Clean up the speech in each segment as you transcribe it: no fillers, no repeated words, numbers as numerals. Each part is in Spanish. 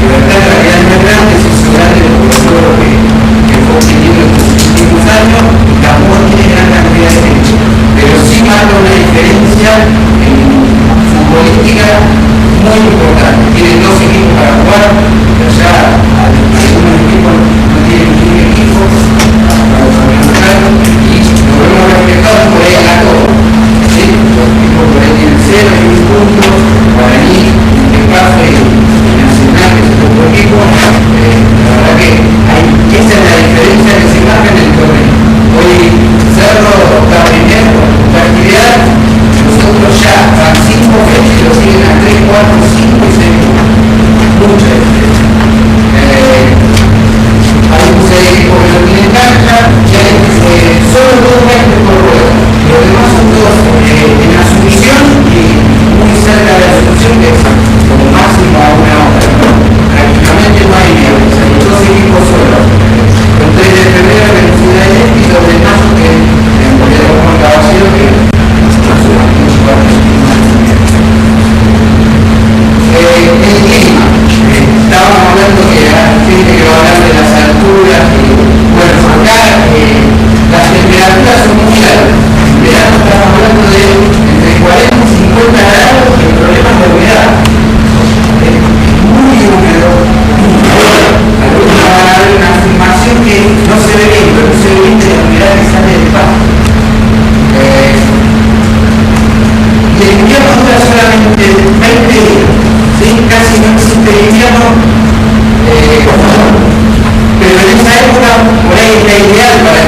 Libertad, realidad más grande, y sobre todo lo que fue obtenido en los últimos años.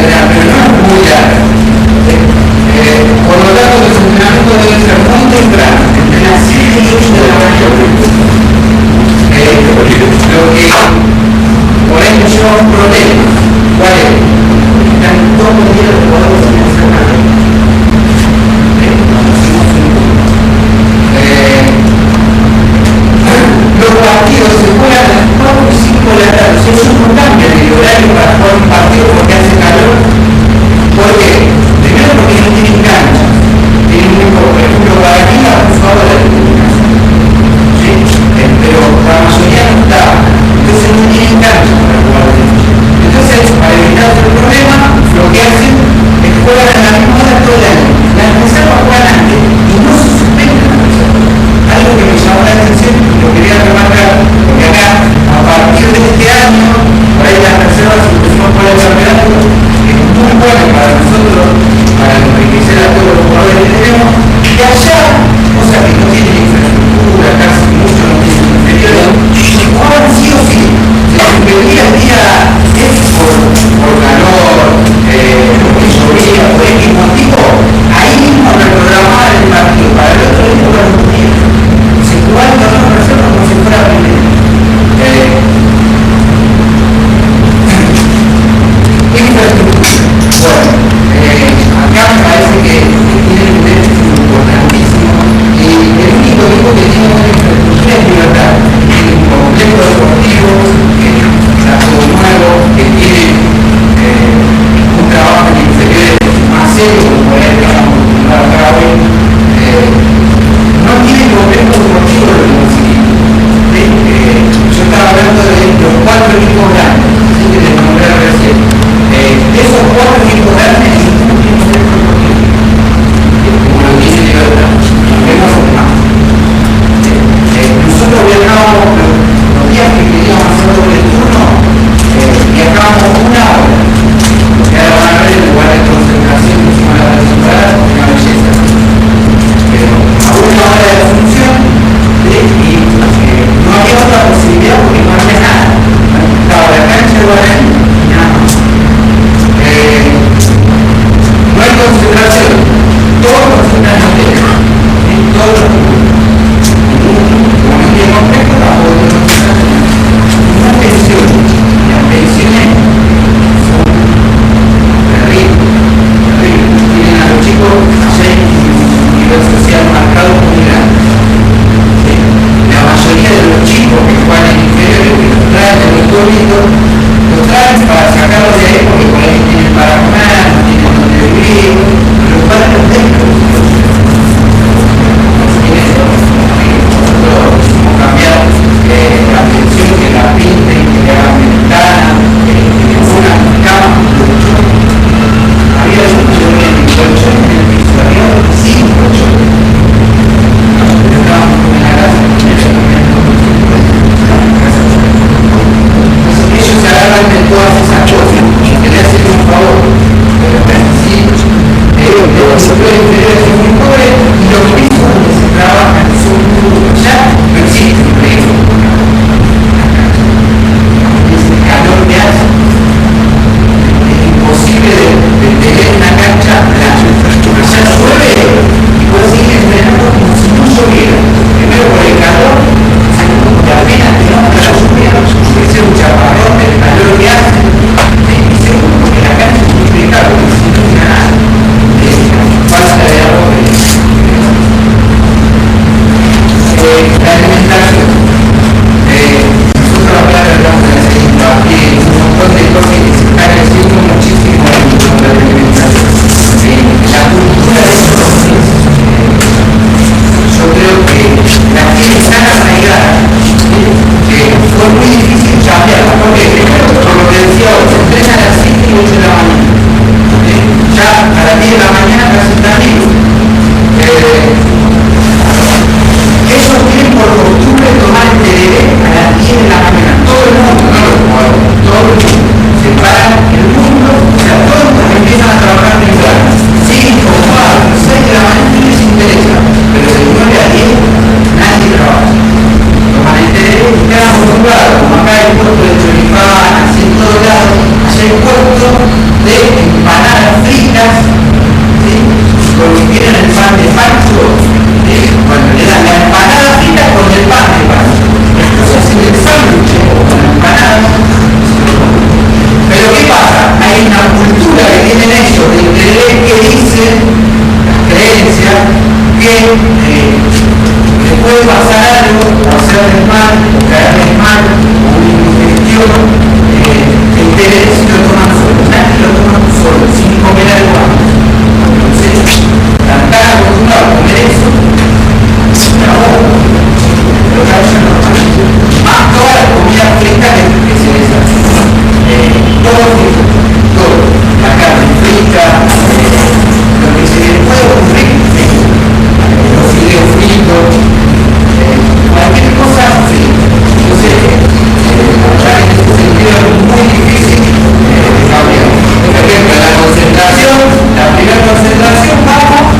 determinada, pero no es muy larga. Por lo tanto, los entrenamientos deben ser muy tempranos, entre las 7 y 8 de la mañana. Lo que por ahí nos lleva a un problema. ¿Cuál es? Están todos los días los jugadores en el semana. Los partidos se juegan a las 4 y 5 de la tarde. Ellos no cambian el horario para jugar un partido porque hace calor. ¿Por qué? Primero porque no tienen canchas. Tienen muy poco. Por ejemplo, Guadalquivir por favor de la iluminación. ¿Sí? Pero la mayoría no está. Entonces le puede pasar algo, o hacerles mal, o caerles mal, o una infección, el TLC lo toman solo, nadie lo toman solo, sin comer algo antes. Entonces, están tan acostumbrados a comer eso, no, pero claro, ya no. Más toda la comida fresca que se les hace. Todo frito, todo. La carne frita, lo que se les puede ocurrir, los fideos fritos, cualquier cosa frita. Entonces, la verdad que en ese sentido es muy difícil cambiar. Por ejemplo, la concentración, la primera concentración vamos,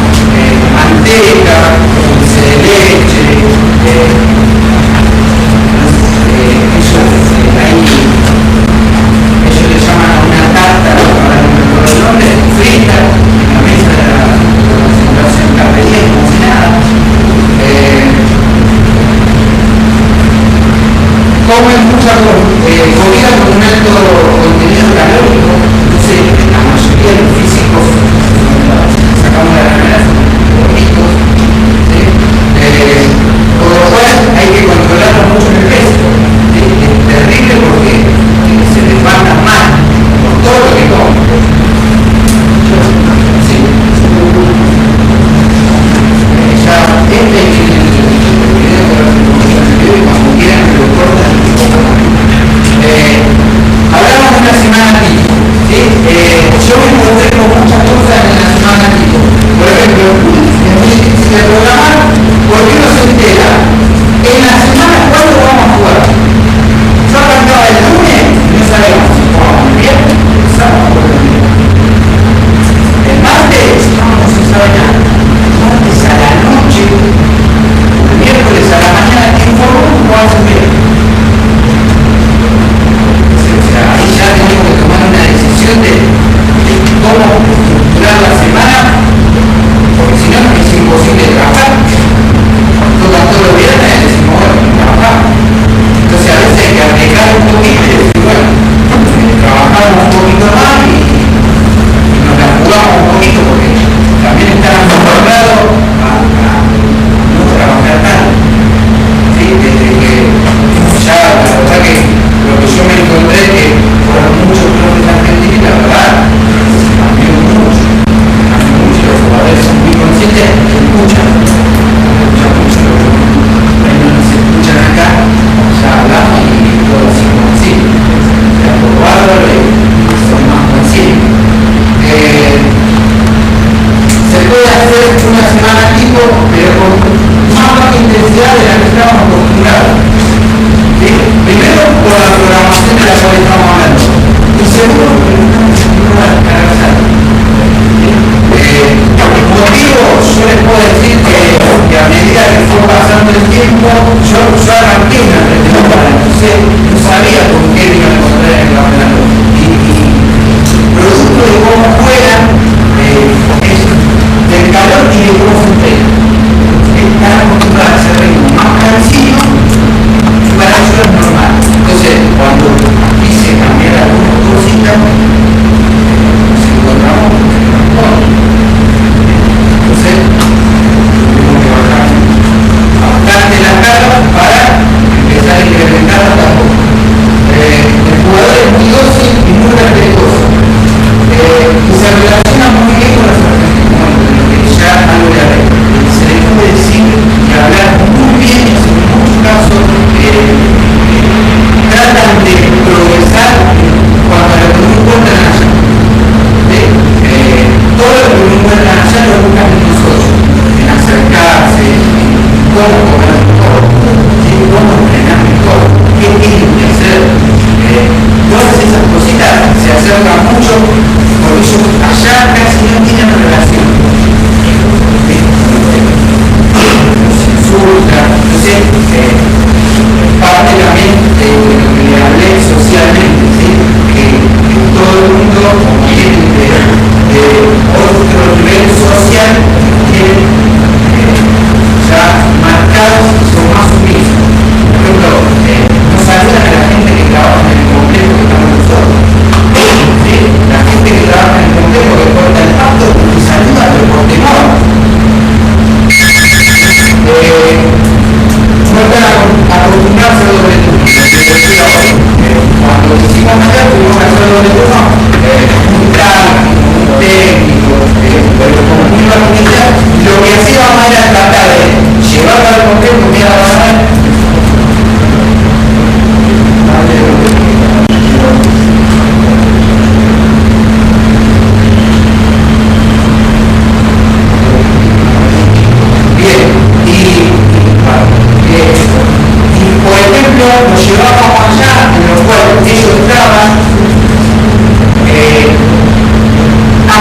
manteca, dulce de leche, ellos le llaman a una tarta, ahora no me acuerdo el nombre, frita, en la mesa de la concentración cafetería, como si nada. Comen mucha comida con un alto contenido calórico, entonces la mayoría de los físicos, sacamos la remera, son gorditos, ¿sí? Por lo cual hay que controlarlo mucho en el peso. Es terrible porque se les manda mal por todo lo que comen. Sí. Ya este es el video que lo y cuando quieran me lo cortan y hablamos de una semana tipo, ¿sí? Yo me encontré con muchas cosas en la semana tipo. Por ejemplo, si le programaron, ¿por qué no se entera? En la semana, ¿cuándo vamos a jugar? Yo arrancaba el lunes y no sabemos si jugamos el viernes, el sábado o el domingo. El martes no se sabe nada. El martes a la noche, el miércoles a la mañana, ¿quién formó? Jugamos el viernes. O sea, ahí ya tenemos que tomar una decisión de cómo estructurar la semana, porque si no es imposible trabajar. Tocan todos los viernes y decimos, bueno, trabajar. Entonces a veces hay que arriesgar un poquito y decir, bueno, trabajamos un poquito más y nos la jugamos un poquito porque también están acostumbrados a no trabajar tanto. ¿Sí? Desde que ya la verdad que lo que yo me encontré es que fueron muchos profes argentinos y la verdad se cambió mucho.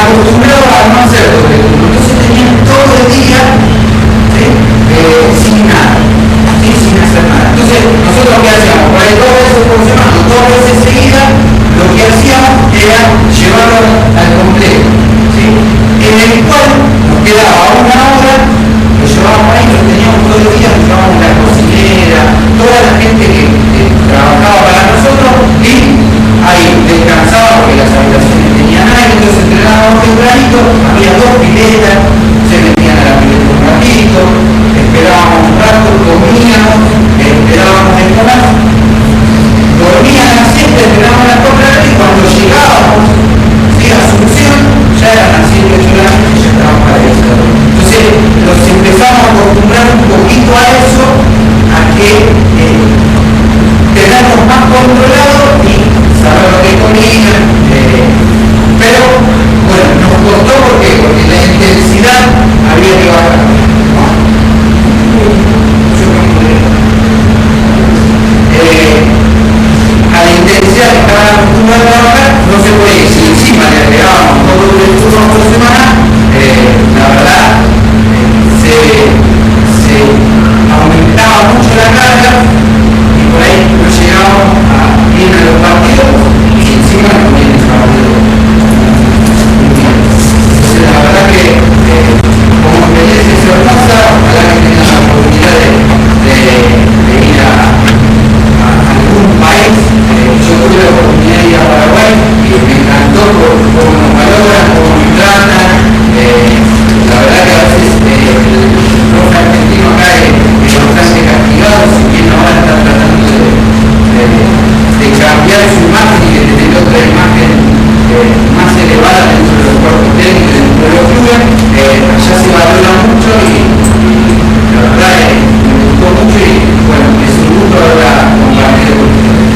acostumbrados a no hacer doble turno, entonces tenían todo el día, ¿sí? Sin nada, ¿sí? Sin hacer nada. Entonces nosotros ¿qué hacíamos? Por ahí 2 veces por semana, 2 veces seguidas, lo que hacíamos era llevarlo al completo, ¿sí? En el cual nos quedaba 1 hora, lo llevábamos ahí, lo teníamos todo el día, nos llevábamos la cocinera, toda la gente que trabajaba para nosotros, y ahí descansaba porque las habitaciones tenían aire, entonces entrenábamos tempranito, había 2 piletas, se metían a la pileta un ratito, esperábamos un rato, comíamos, esperábamos el comer, dormían a las 7, esperábamos la compra y cuando llegábamos, ¿sí? A Asunción, ya eran las 7, 8 de la noche y ya estábamos para eso. Entonces los empezamos a acostumbrar un poquito a eso, a que tenerlos más controlados y saber lo que comían, pero bueno, nos costó porque la intensidad había que bajar, ¿no? A la intensidad que estaban acostumbrados a bajar no se podía, si encima le agregábamos todo el turno por semana, la verdad se aumentaba mucho la carga y por ahí no llegábamos a ir a los partidos y encima no podían el partido. Entonces la verdad que como experiencia es hermosa, ojalá que tengan la oportunidad de ir a algún país. Yo tuve la oportunidad de ir a Paraguay y me encantó cómo nos valoran, cómo nos tratan. La verdad que a veces los argentinos acá es bastante castigado, si bien ahora están tratando de cambiar su imagen y de tener otra imagen más elevada dentro de los cuerpos técnicos, dentro de los clubes. Allá se valora mucho y la verdad me gustó mucho y bueno, es un gusto haberla compartido con ustedes.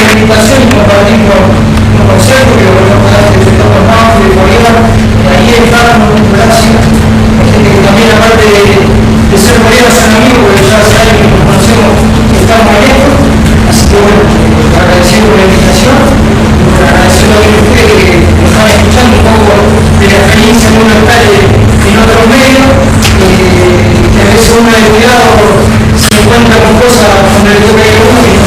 La invitación y compartir con concepto que lo conozco de Sector Norte, de Bolívar, ahí está un gracias, gente que también aparte de ser Bolívar son amigos, porque ya hace años que nos conocemos, estamos lejos, así que bueno, agradeciendo la invitación, agradeciendo a ustedes que nos están escuchando un poco de la experiencia que uno está en otros medios, que a veces uno de cuidado se encuentra con cosas donde le toca ir a uno y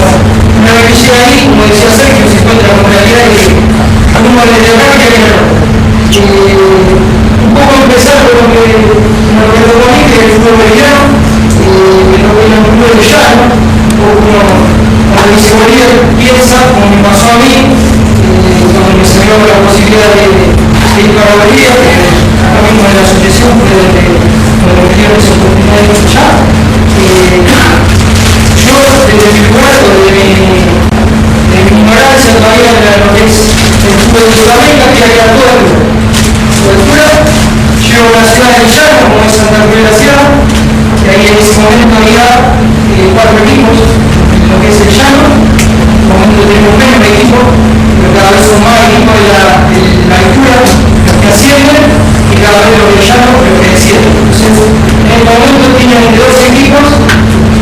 una vez que llega ahí, como decía Sergio, se encuentra con realidad que a uno le da que ver. Un poco empezar con lo que me tocó a mí, que es el fútbol boliviano, que lo que es el fútbol de llano, uno, como dice Bolívar, piensa, como me pasó a mí, cuando me salió la posibilidad de ir para Bolivia, que acá mismo en la asociación fue donde me dieron esa oportunidad de escuchar. Yo, desde mi lugar, de mi ignorancia todavía de lo que es el fútbol de Sudamérica, que era toda cobertura, llego a la ciudad de Llano, como es Santa Cruz de la Sierra, que ahí en ese momento había 4 equipos en lo que es el Llano. En el momento tenemos menos equipos, pero cada vez son más equipos de la altura, los que ascienden, y cada vez los de Llano los que descienden. Entonces, en el momento tienen 12 equipos,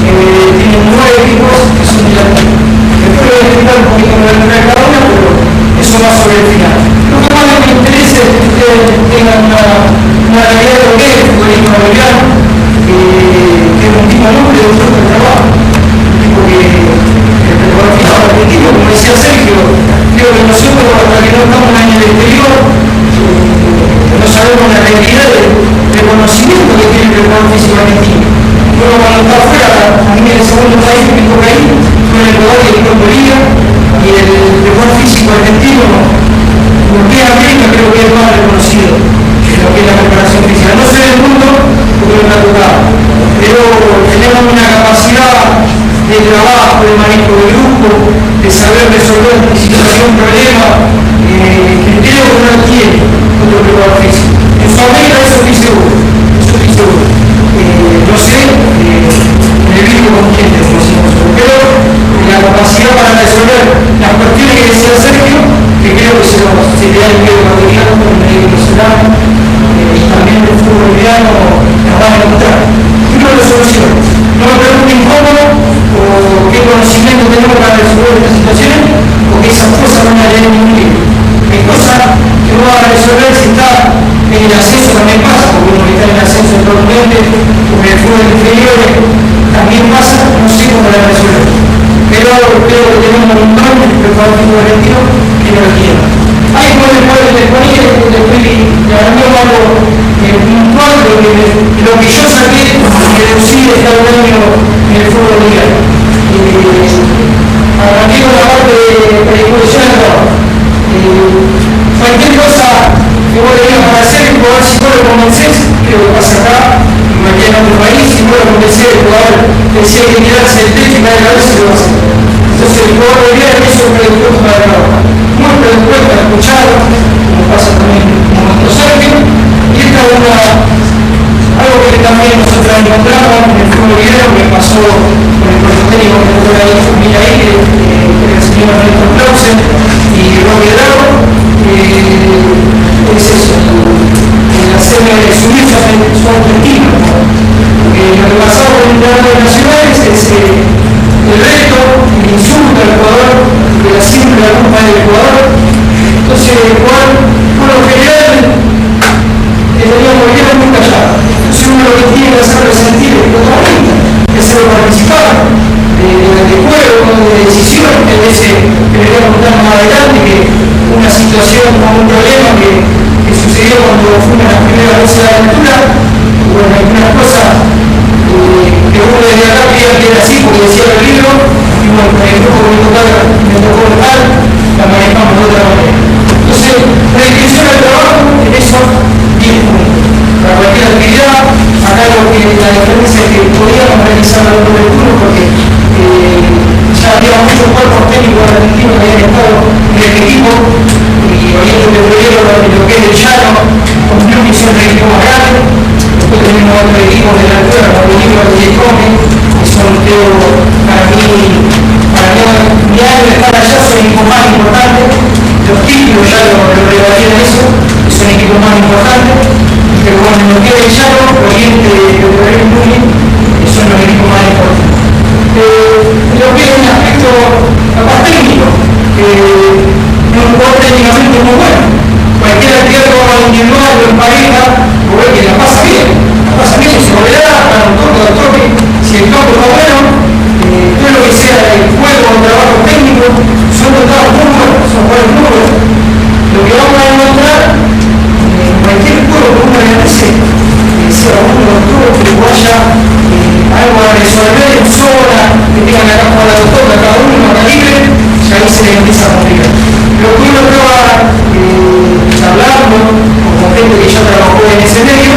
tienen 9 equipos que son de la altura. Después voy a explicar un poquito más de cada uno, pero eso va sobre el final. Lo que más me interesa es que ustedes tengan una realidad de lo que es el futbolismo boliviano, que es un tipo noble de un grupo de trabajo, un tipo que trabaja argentino, como decía Sergio, creo que nosotros, hasta que no estamos en el exterior, no sabemos la realidad del conocimiento que tiene el preparador físico argentino. Uno cuando está afuera, a mí en el segundo país que me toca ahí, fue en Ecuador y en Bolivia, y el preparador físico argentino, por qué América creo que es más reconocido que lo que es la preparación física. No sé del mundo, porque no me ha tocado, pero tenemos una capacidad de trabajo, de manejo de grupo, de saber resolver situación, problema, que creo que no tiene otro preparador físico. En Sudamérica eso estoy seguro, no sé, me vivo con gente, como decimos, pero la capacidad para resolver las cuestiones que decía Sergio, que creo que se le da el medio ecuatoriano, con el medio venezolano, y también el fútbol boliviano, las van a encontrar. Uno lo soluciona. No me pregunten cómo o lamentablemente con el fútbol inferior también pasa, no sé cómo la resuelve. Pero creo que tenemos un montón de preparadores colectivos que no lo tienen. Hay jugadores disponibles, después le hablamos algo puntual de lo que yo saqué que deducir está un año en el fútbol mundial. Arranqué con la parte de predisposición al trabajo. Cualquier cosa que vos le digas para hacer, el jugador, si vos lo convencés, creo que pasa acá, en cualquier otro país, si vos lo convencés, el jugador decía que tirarse el techo y caer a la vez, se lo va a hacer. Entonces el jugador de vida es un predispuesto para el trabajo. Muy predispuesto a escuchar, como pasa también con nuestro Sergio, y esta es algo que también nosotros encontramos en el fútbol video, que pasó con el cuerpo técnico que fue la familia ahí, que el señor Néstor Clausen y Roque Drago, es eso, el hacerme subirse a su autoestima. Lo que pasaba con el entrenador nacionales es el reto, el insulto al jugador, que la siempre la culpa del jugador. Entonces el jugador, por lo general, teníamos muy callado. Entonces uno lo que tiene que hacerlo sentir es protagonista, que hacerlo participar de juego, de decisión, que a veces debería contar más adelante que una situación o un problema que sucedió cuando fuimos las primeras veces a la aventura, bueno, algunas cosas que uno desde acá creía que era así porque decía el libro, y bueno, el grupo que me tocó local, la manejamos de otra manera. Entonces, la descripción del trabajo, en eso, 10 puntos. Para cualquier actividad, acá lo que la diferencia es que podíamos realizar algo del turno porque ya había muchos cuerpos técnicos argentinos que habían estado en el equipo y Oriente Petrolero, lo que es el llano, con una misión de equipo más grande. Después tenemos otros equipos de la altura, como el equipo de Come, que son, creo, para mí, mi año de estar allá son equipos más importantes. Los títulos ya lo revalían eso, que son equipos más importantes. Pero bueno, en lo que es el llano, Oriente Petrolero y Muni, son los equipos más importantes. Lo que es un aspecto capaz técnico, no un jugador técnicamente muy bueno. Cualquier actividad que haga individual o en pareja, o ve que la pasa bien, se volverá para un toque al toque. Si el campo está bueno, todo lo que sea el juego o el trabajo técnico, son tratados muy buenos, son juegos muy buenos. Lo que vamos a encontrar en cualquier juego que uno realice, sea uno de los juegos que vaya algo a resolver en zona, que tengan la capa de la doctora, cada uno está libre, y ahí se le empieza a complicar. Lo que uno estaba hablando con gente que ya trabajó en ese medio,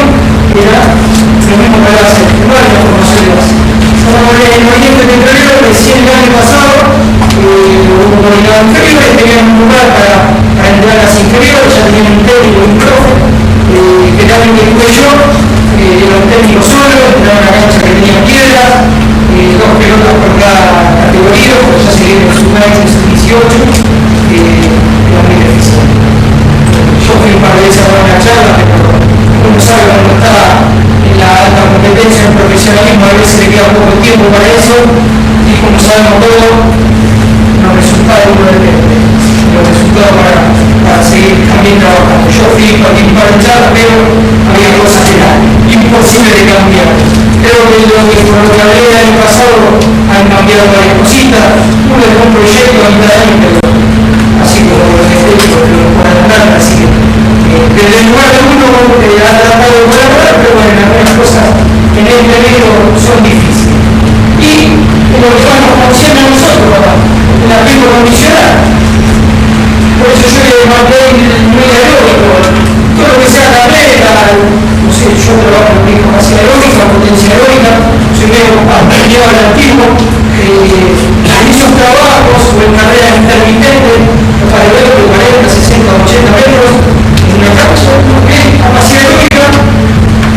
era lo mismo que va a hacer, no es la formación de base. Como en el Oriente Petrolero, recién el año pasado, un coordinador inferior, tenían un lugar para entrar a las inferiores, ya tenían un técnico y un profe, que también que tuve yo, era un técnico solo, entraba en una cancha que tenía piedras, 2 pelotas por cada categoría, porque ya se viene su país en 18, era muy difícil. Yo fui un par de veces a dar una charla, pero uno sabe cuando está en la alta competencia, en el profesionalismo, a veces le queda poco tiempo para eso, y como sabemos todos, los resultados uno depende, los resultados para seguir también trabajando. Yo fui a participar en charlas, pero había cosas que eran imposibles de cambiar. Creo que lo que por lo que hablé el año pasado han cambiado varias cositas. Uno es un proyecto a mitad de año, pero así como los efectos que lo pueden dar, así que desde el lugar de uno ha tratado de colaborar, pero bueno, algunas cosas en este medio son difíciles. Y lo que más nos concierne a nosotros, papá, el aspecto condicional. Por eso yo le mandé muy aeróbico, todo lo que sea carrera, no sé, yo trabajo en discapacidad aeróbica, potencia aeróbica, soy medio aprendido al antiguo, en esos trabajos o en carreras intermitentes, los aeróbicos de 40, 60, 80 metros, en una cancha, capacidad aeróbica,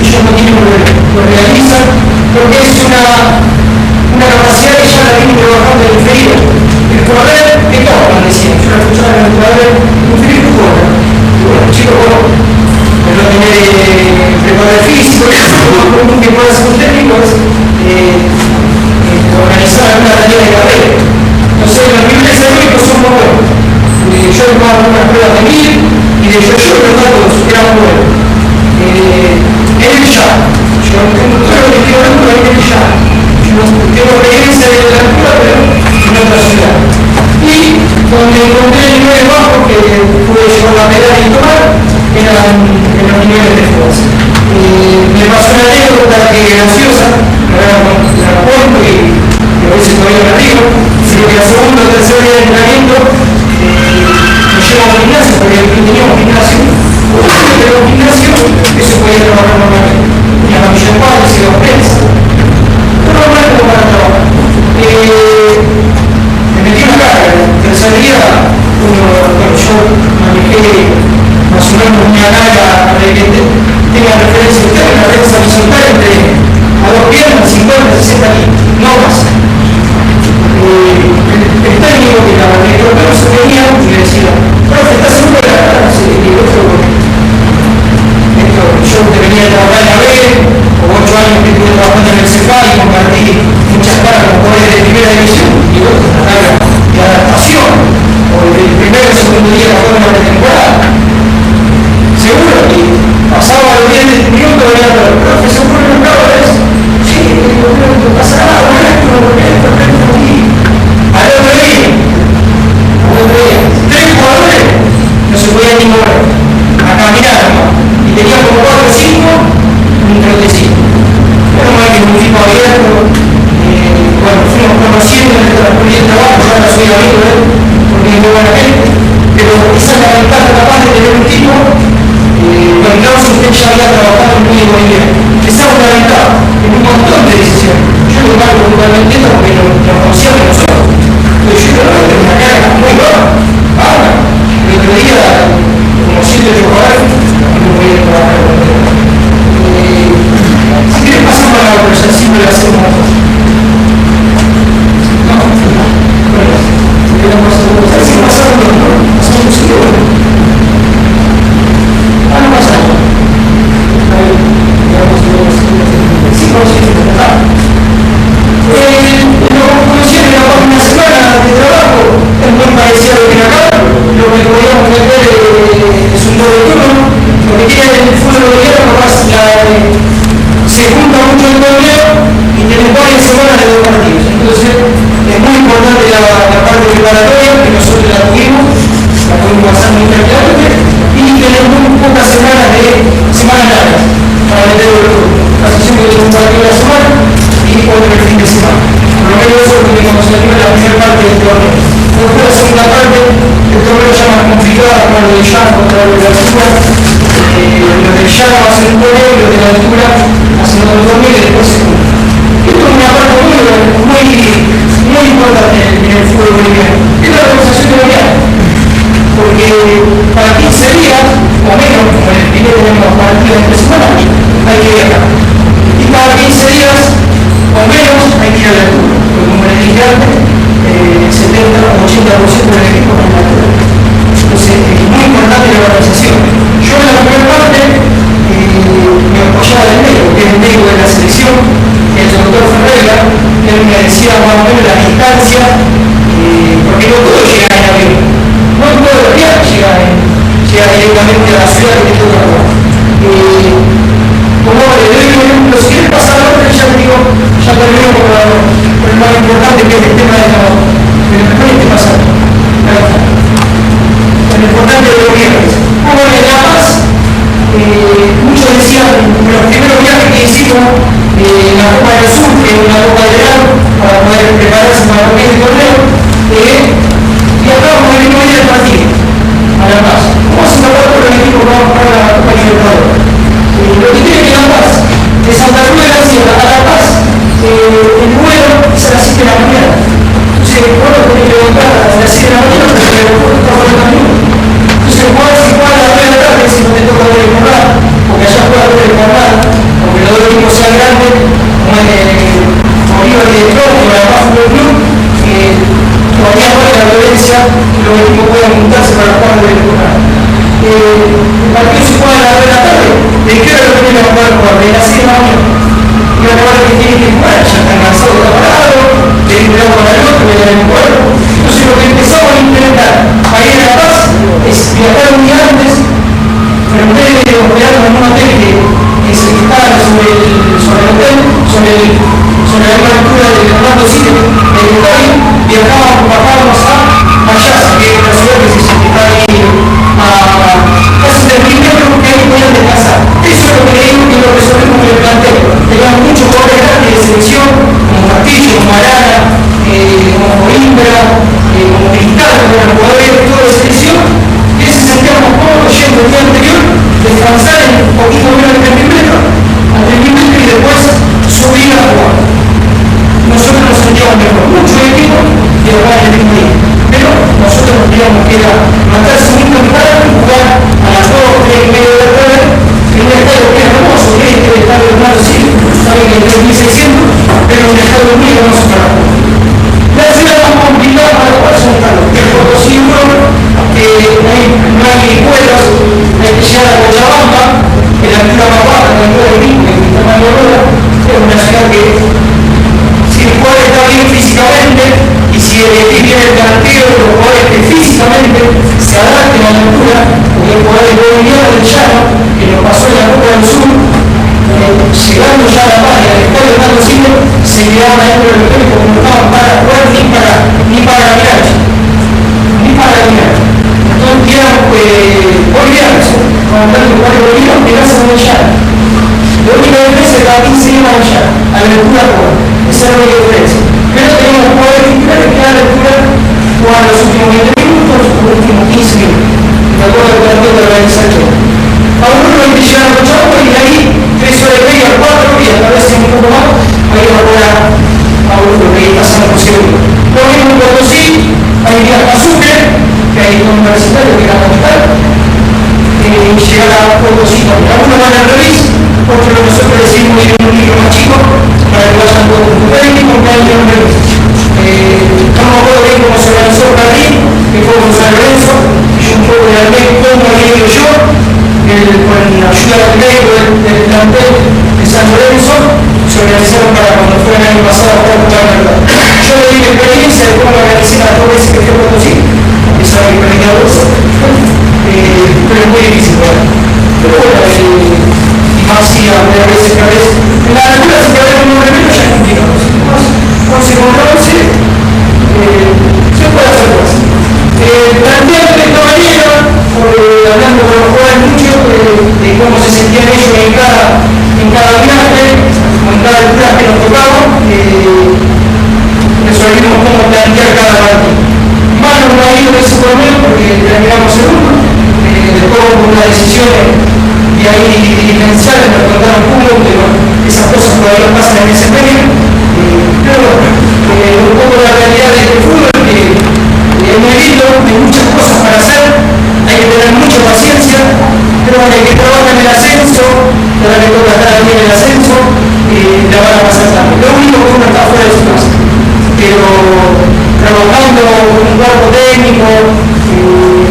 ellos no tienen lo realizan, porque es una capacidad que ya la vienen trabajando en inferior. El correr es todo, como decía, yo la escuchaba en el correr inferior y correr. Y bueno, chicos, bueno, no tener preparar físico, lo común que puede hacer un técnico es organizar alguna tarea de carrera. Entonces, los niveles aeróbicos son muy buenos. Yo he tomado algunas pruebas de 1000 y de yo los datos eran muy buenos. En el chat, yo no tengo en los niveles de fuerza. Me pasó una anécdota que graciosa, la cuento y a veces todavía me río, sino que la segunda o tercera día de entrenamiento me llevo a un gimnasio, porque tenía un gimnasio, pero un gimnasio que se podía trabajar normalmente. Tenía camilla de cuadros y dos prensas. Pero normal como para trabajar. Me metí una carga, el tercer día, yo manejé más o menos una carga para que tenga referencia usted, una prensa horizontal entre a dos piernas, 50, 60 kilos, no más. El técnico que la manejó, pero se venía y me decía, profe, ¿estás seguro de la carga? Sí, yo te venía a trabajar en la B, o 8 años que estuve trabajando en el CEFA y compartí muchas cargas con jugadores de primera división, y vos una carga de adaptación, o del primer o segundo día de la forma de temporada. Seguro que pasaba los 10 minutos, venía a ver, profe, ¿seguro que no acabo de eso? Sí, no pasa nada, bueno, perfecto, y al otro día, 3 jugadores no se podían ni mover, a caminar, ¿no? Y tenía como 4 o 5 un trotecito. Pero no hay que un tipo abierto. Bueno, fuimos conociendo en el transcurso del trabajo, yo ahora soy amigo de él, porque es muy buena gente, pero esa es la ventaja capaz de tener un tipo, bueno, claro, si usted ya había trabajado en muy buen nivel. Esa es una ventaja, en un montón de decisiones. Yo lo marco totalmente porque lo conocíamos nosotros. Entonces yo creo que una carga muy baja. Ahora, el otro día, como siempre yo jugar, no voy a trabajar con él. Si quieres pasamos a la otra, ya siempre le hacemos una cosa. No, bueno, si queremos hacer una cosa, si pasamos los dos, hacemos un sitio bueno. No pasa nada. Sí, vamos a ir a tratar. Lo conocí en la página semana de trabajo, es muy parecido a lo que era acá. Lo que podíamos meter es un doble turno, porque tiene el fútbol boliviano, capaz se junta mucho el torneo y tiene varias semanas de 2 partidos. Entonces, es muy importante la parte preparatoria, que nosotros la tuvimos pasar muy tranquilamente, y tener muy pocas semanas largas para meter el grupo. Casi siempre tenemos un partido a la semana y otro el fin de semana. Por lo menos eso es lo que nos ayuda en la primera parte del torneo. Después la segunda parte, el torneo ya más complicado, con lo de llano contra lo de la altura. Lo del llano va a ser un torneo y lo de la altura haciendo otro torneo y después segundo. Esto es una parte muy importante en el fútbol boliviano. Es la organización boliviana. Porque para 15 días, o menos, como en el primer tenemos partidos entre semana, hay que viajar. Y cada 15 días, o menos, hay que ir a la altura. Porque como en el gigante, el 70 o 80% del equipo es en la altura. Entonces, es muy importante la organización. Yo en la primera parte me apoyaba del médico, que es el médico de la selección, el doctor Ferreira, que él me decía más o menos la distancia, porque no puedo llegar en avión. No todos los días llega directamente a la ciudad que te toca jugar. Como le doy un ejemplo, si quieres pasar a otro, ya te digo, ya termino con el más importante que es el tema de la mejor es que pasa. Lo importante de los viajes. Como en La Paz, muchos decían, los primeros viajes que hicimos en la Copa del Sur, que es una Copa de verano, para poder prepararse para lo que es el torneo, viajábamos el mismo día del partido a La Paz. ¿Cómo se trata con el equipo que va a jugar la Copa Libertadores? Lo que tiene que La Paz, de Santa Cruz de la Sierra a La Paz, el vuelo es a las 7 de la mañana. Entonces, bueno, tenés que levantar a las 7 de la mañana porque el aeropuerto está por el camino. Entonces, si juegas a las 3 de la tarde, si no te toca doble jornada, porque allá juega doble jornada, aunque los dos equipos sean grandes, como Bolívar y de Toro, o La Paz Fútbol Club, todavía no hay la violencia y los equipos pueden juntarse para jugar de jornada. El partido se juega a las 2 de la tarde, ¿de qué hora lo tienen que jugar? De las 6 de la mañana. Y los jugadores que tienen que jugar ya están cansados, están parados, tienen que ir con el otro, que tienen que jugar. Entonces lo que empezamos a implementar ahí en La Paz es viajar un día antes, pero en vez de hospedarnos en un hotel que se instala sobre el hotel, sobre la misma altura del Fernando Sique, del estadio, bajábamos a Mayasa, que es una ciudad que está ahí a casi 3.000 metros, que es los jugadores de todo de selección que se sentían más cómodos yendo el día anterior, descansar en un poquito menos de 30 metros, a 30 metros y después subir a jugar. Nosotros nos sentíamos mejor, mucho equipo y jugar en el mismo día. Pero nosotros nos teníamos que ir a matarse muy temprano y jugar a las 2, 3 y media de la tarde en un estadio que es hermoso, que es el estadio de Mar sí, saben que es 1600, pero un estadio muy hermoso para jugar. La ciudad más complicada para jugar son Carlos, que es Potosí, que no hay escuelas, hay que llegar a Cochabamba, que es la ciudad más baja, la ciudad de Lima, que está más lograda, es una ciudad que si el jugador está bien físicamente y si el equipo tiene el planteo de los jugadores que físicamente se adapten a la altura, porque el jugador de boliviano del llano, que nos pasó en la Copa del Sur, llegando ya a la paz y al estadio de Tanto Siglo, se quedaban adentro del hotel porque no estaban para jugar ni para la cancha. Entonces quedan bolivianos, comandando el jugador boliviano que nace en el llano. La única diferencia es que aquí se iban allá, a la altura jugar. Esa es la única diferencia. Pero tenemos jugadores titulares que a la altura juegan los últimos 20 minutos, los últimos 15 minutos. De acuerdo al partido de organizar todo. A uno hay que llegar a Cochabamba y de ahí 3 horas y media, 4 y a veces un poco más, ahí va a jugar a uno que está pasando por segundo. Por ejemplo, en Potosí hay que ir a Sucre, que hay un universitario que es la capital, y llegar a Potosí. Algunos van al revés, otros nosotros decidimos ir en un libro más chico para que vayan todos con técnico, que hay un revés. No me acuerdo bien cómo se organizó el Berlín, que fue con San Lorenzo, y un poco de armé cómo había ido yo, con la ayuda del médico del plantel de San Lorenzo, se organizaron para cuando fue el año pasado a jugar en verdad. Yo le di mi experiencia de cómo organizé las 2 veces que fui a Potosí, esa es mi experiencia 2, pero es muy difícil, ¿verdad? Pero bueno, y más si a veces que a veces, en la altura si te ven un remedio ya es complicado. 11 contra 11, se puede hacer cosas. Planteando de esta manera, hablando con los jugadores mucho de cómo se sentían ellos en cada viaje o en cada altura que nos tocaba, resolvimos cómo plantear cada partido. Mano no ha ido en ese torneo porque terminamos segundo, después hubo una decisión de ahí dirigencial, nos contaron cómo, pero esas cosas todavía pasan en ese medio. Pero un poco la realidad de este fútbol que es muy lindo, hay muchas cosas para hacer, hay que tener mucha paciencia, pero hay que trabajar en el ascenso, ahora le toca estar aquí en el ascenso, la van a pasar tarde. Lo único que uno está fuera de su casa, pero trabajando con un cuerpo técnico,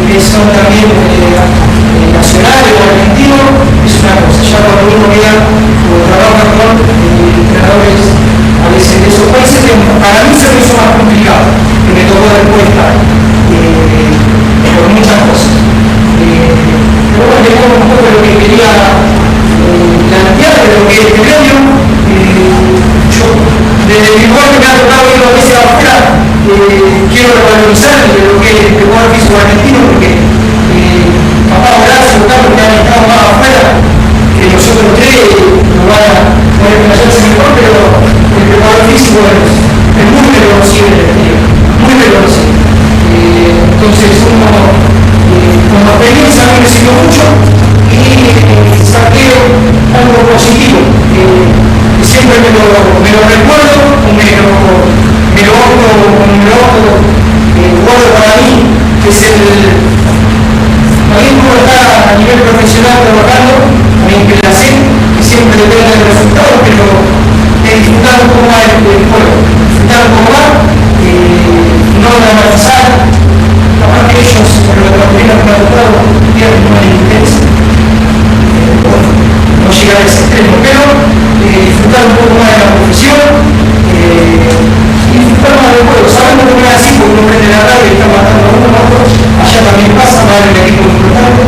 que son también nacionales o argentinos, es una cosa. Ya cuando uno vea o trabaja con entrenadores a veces de esos países, que para mí se me hizo más complicado, que me tocó después estar, por muchas cosas. Pero bueno, es un poco lo que quería plantear, de lo que es este medio. Yo, desde mi lugar que me ha tocado ir a veces afuera, quiero revalorizar de lo que es el jugador físico argentino, porque papá Horacio, Carlos, que han estado más afuera, que nosotros tres nos van a poder conocerse mejor, pero el preparador físico es muy reconocido en el exterior, muy reconocido. Entonces uno como experiencia a mí me sirvió mucho y saqué algo positivo, que siempre me lo recuerdo o me lo guardo para mí, que es también uno está a nivel profesional trabajando, también que la sé, que siempre depende del resultado, pero disfrutar un poco más del juego, disfrutar un poco más, no dramatizar, capaz que ellos, por lo que los primeros que me ha tocado, tienen una diferencia, bueno, no llegar a ese extremo, pero disfrutar un poco más de la profesión, y disfrutar más del juego, sabiendo que no es así, porque uno prende la radio y está matando a uno a otro, allá también pasa, más en el equipo importante,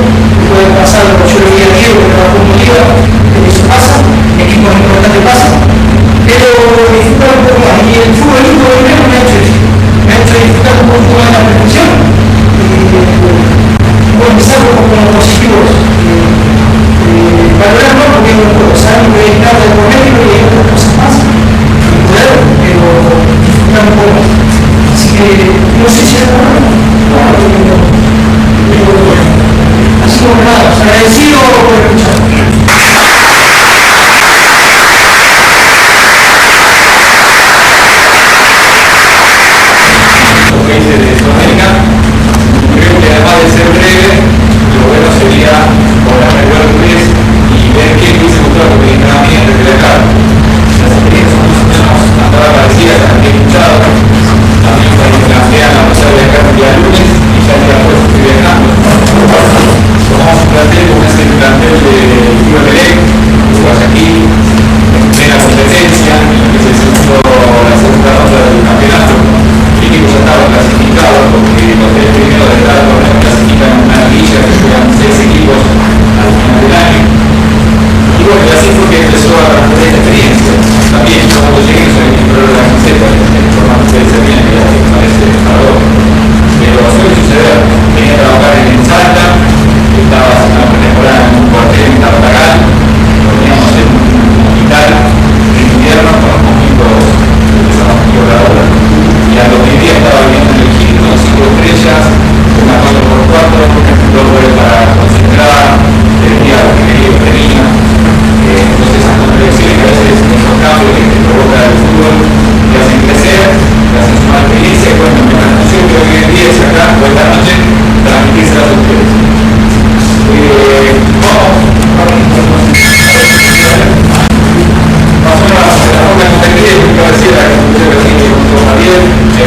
puede pasar, como yo lo vi a Diego, que trabajó en Bolívar, eso pasa, equipos importantes pasa, pero disfrutar un poco más, y el fútbol boliviano me ha hecho eso, me ha hecho disfrutar un poco más de la perfección, bueno, quizás como positivos, valorar más porque es un juego, saben que hay plata de por medio y hay otras cosas más, pero disfrutar un poco más, así que no sé si era así como nada, agradecido por escuchar. Los países de Sudamérica, creo que además de ser breve, lo bueno sería poder recuerdes y ver qué hubiese gustado que me a mí antes de acá. Las experiencias son más o menos nada parecidas a las que he escuchado. También cuando me plantean la pasar de acá el día lunes y ya el día después estoy viajando. Tomamos un plantel como es el plantel de Club Pelé, Guayaquil, en plena competencia, en lo que es la segunda ronda del campeonato. El equipo ya estaba clasificado porque los tres primeros de cada torneo clasifican en una liguilla que juegan 6 equipos al final del año. Y bueno, así fue que empezó a tener esta experiencia. También yo cuando llegué soy el equipo de la camiseta, el formato ustedes se viene, que me parece paradójico. Pero suele suceder, venía a trabajar en Salta, estaba haciendo una pretemporada en un cuartel en Tartagal, dormíamos en un hospital en invierno con los mosquitos que empezamos a la obra. Y a los 10 días estaba viviendo en el Hilton, 5 estrellas, una 4x4, 2 vuelos para concentrar, el día lo que quería y tenía. Entonces esas contradicciones que a veces esos cambios que te provoca el fútbol te hacen crecer, te hacen sumar experiencia y bueno, mi transmisión creo que hoy en día es acá, o esta noche, transmitirse a ustedes. Más o menos la forma que entendí es que pareciera que escuché recién que contó Javier,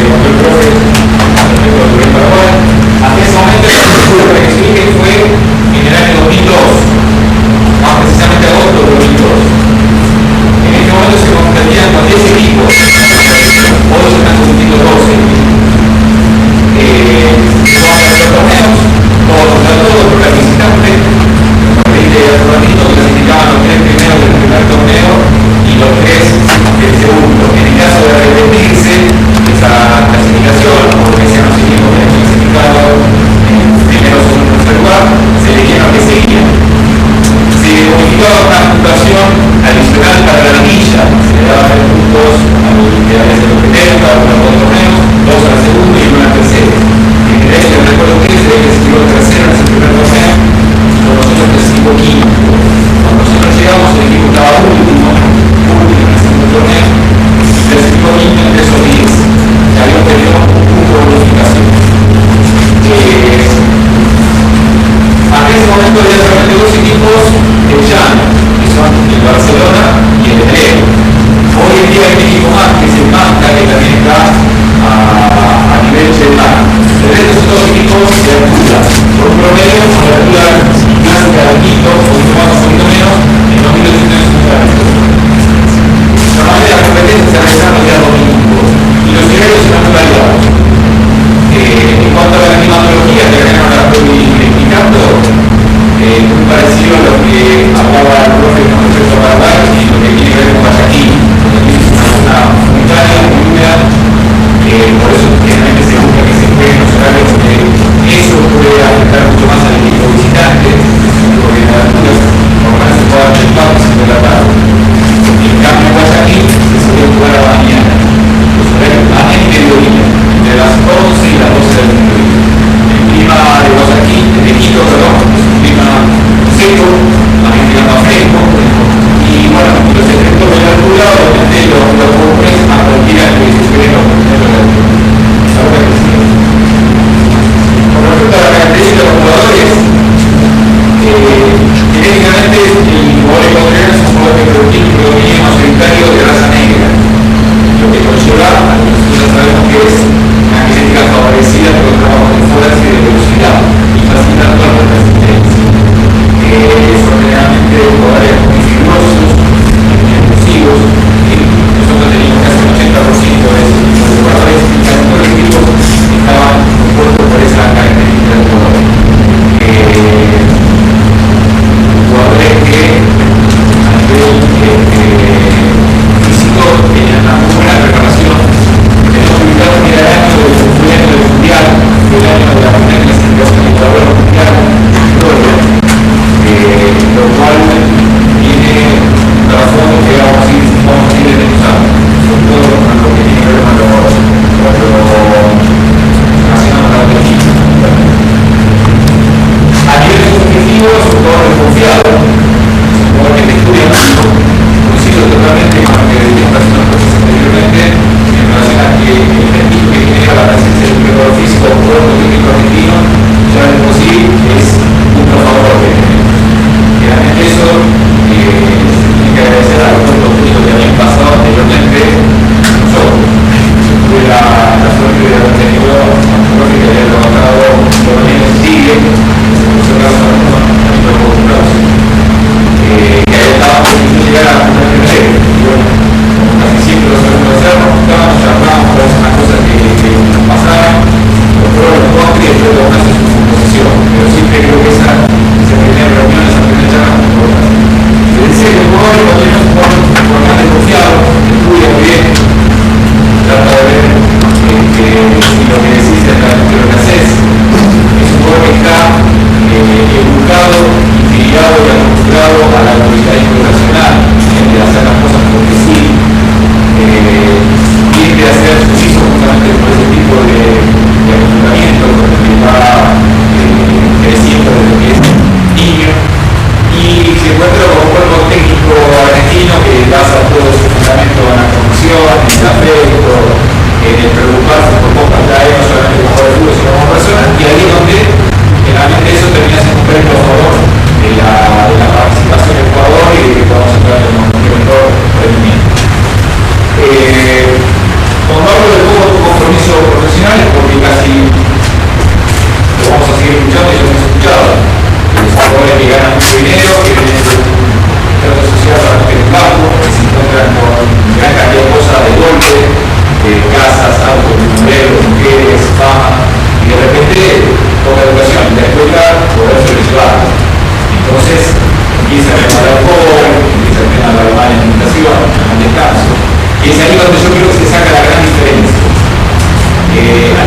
contó el profe respecto al Rubén Paraguay. Hasta ese momento el fútbol que expliqué fue en el año 2002, más precisamente agosto de 2002. En este momento se competían con 10 equipos, hoy se están compitiendo 12 equipos. Son los torneos, todos contra todos, por la visitante, de ratito clasificaban los 3 primeros del primer torneo y los 3 del segundo. En el caso de repetirse esa clasificación, o que sean los equipos que han clasificado en primero, segundo, tercer lugar, se elegían los que seguían. Se modificaba una puntuación adicional para la liguilla, se le daban 3 puntos a los que habían sido primeros, cada uno de los torneos, 2 al segundo y 1 al tercero. En el hecho, recuerdo que se ve que se quedó el tercero en ese primer torneo, por nosotros clasificó quinto. Cuando nosotros llegamos, el equipo estaba último en el segundo torneo, clasificó quinto entre esos 10. Ya había obtenido un punto de bonificación. Hasta ese momento había solamente 2 equipos de llano, que son el Barcelona y el Estrella. Hoy en día hay un equipo más, que es el Manta, que también está a nivel general. El resto son 2 equipos de altura. Por un promedio, con la altura clásica del quinto, un poquito más, un poquito menos, en 2250. Normalmente las competencias se realizan los días domingos y los horarios están muy variados. En cuanto a la climatología que acá no la estoy explicando, muy parecido a lo que hablaba el profe con respecto a Paraguay y lo que tiene que ver con Guayaquil. Es una zona muy cálida, muy húmeda, por eso generalmente se busca que se jueguen los horarios que eso puede afectar mucho más al equipo visitante, porque en la altura por lo menos se puede hacer 4 5 de la tarde. En cambio en Guayaquil se suele jugar a la mañana, los horarios mañana y mediodía, entre las 11 y las 12 del mediodía. El clima de Guayaquil, de Quito, perdón, es un clima seco, también tirando a fresco, y bueno, los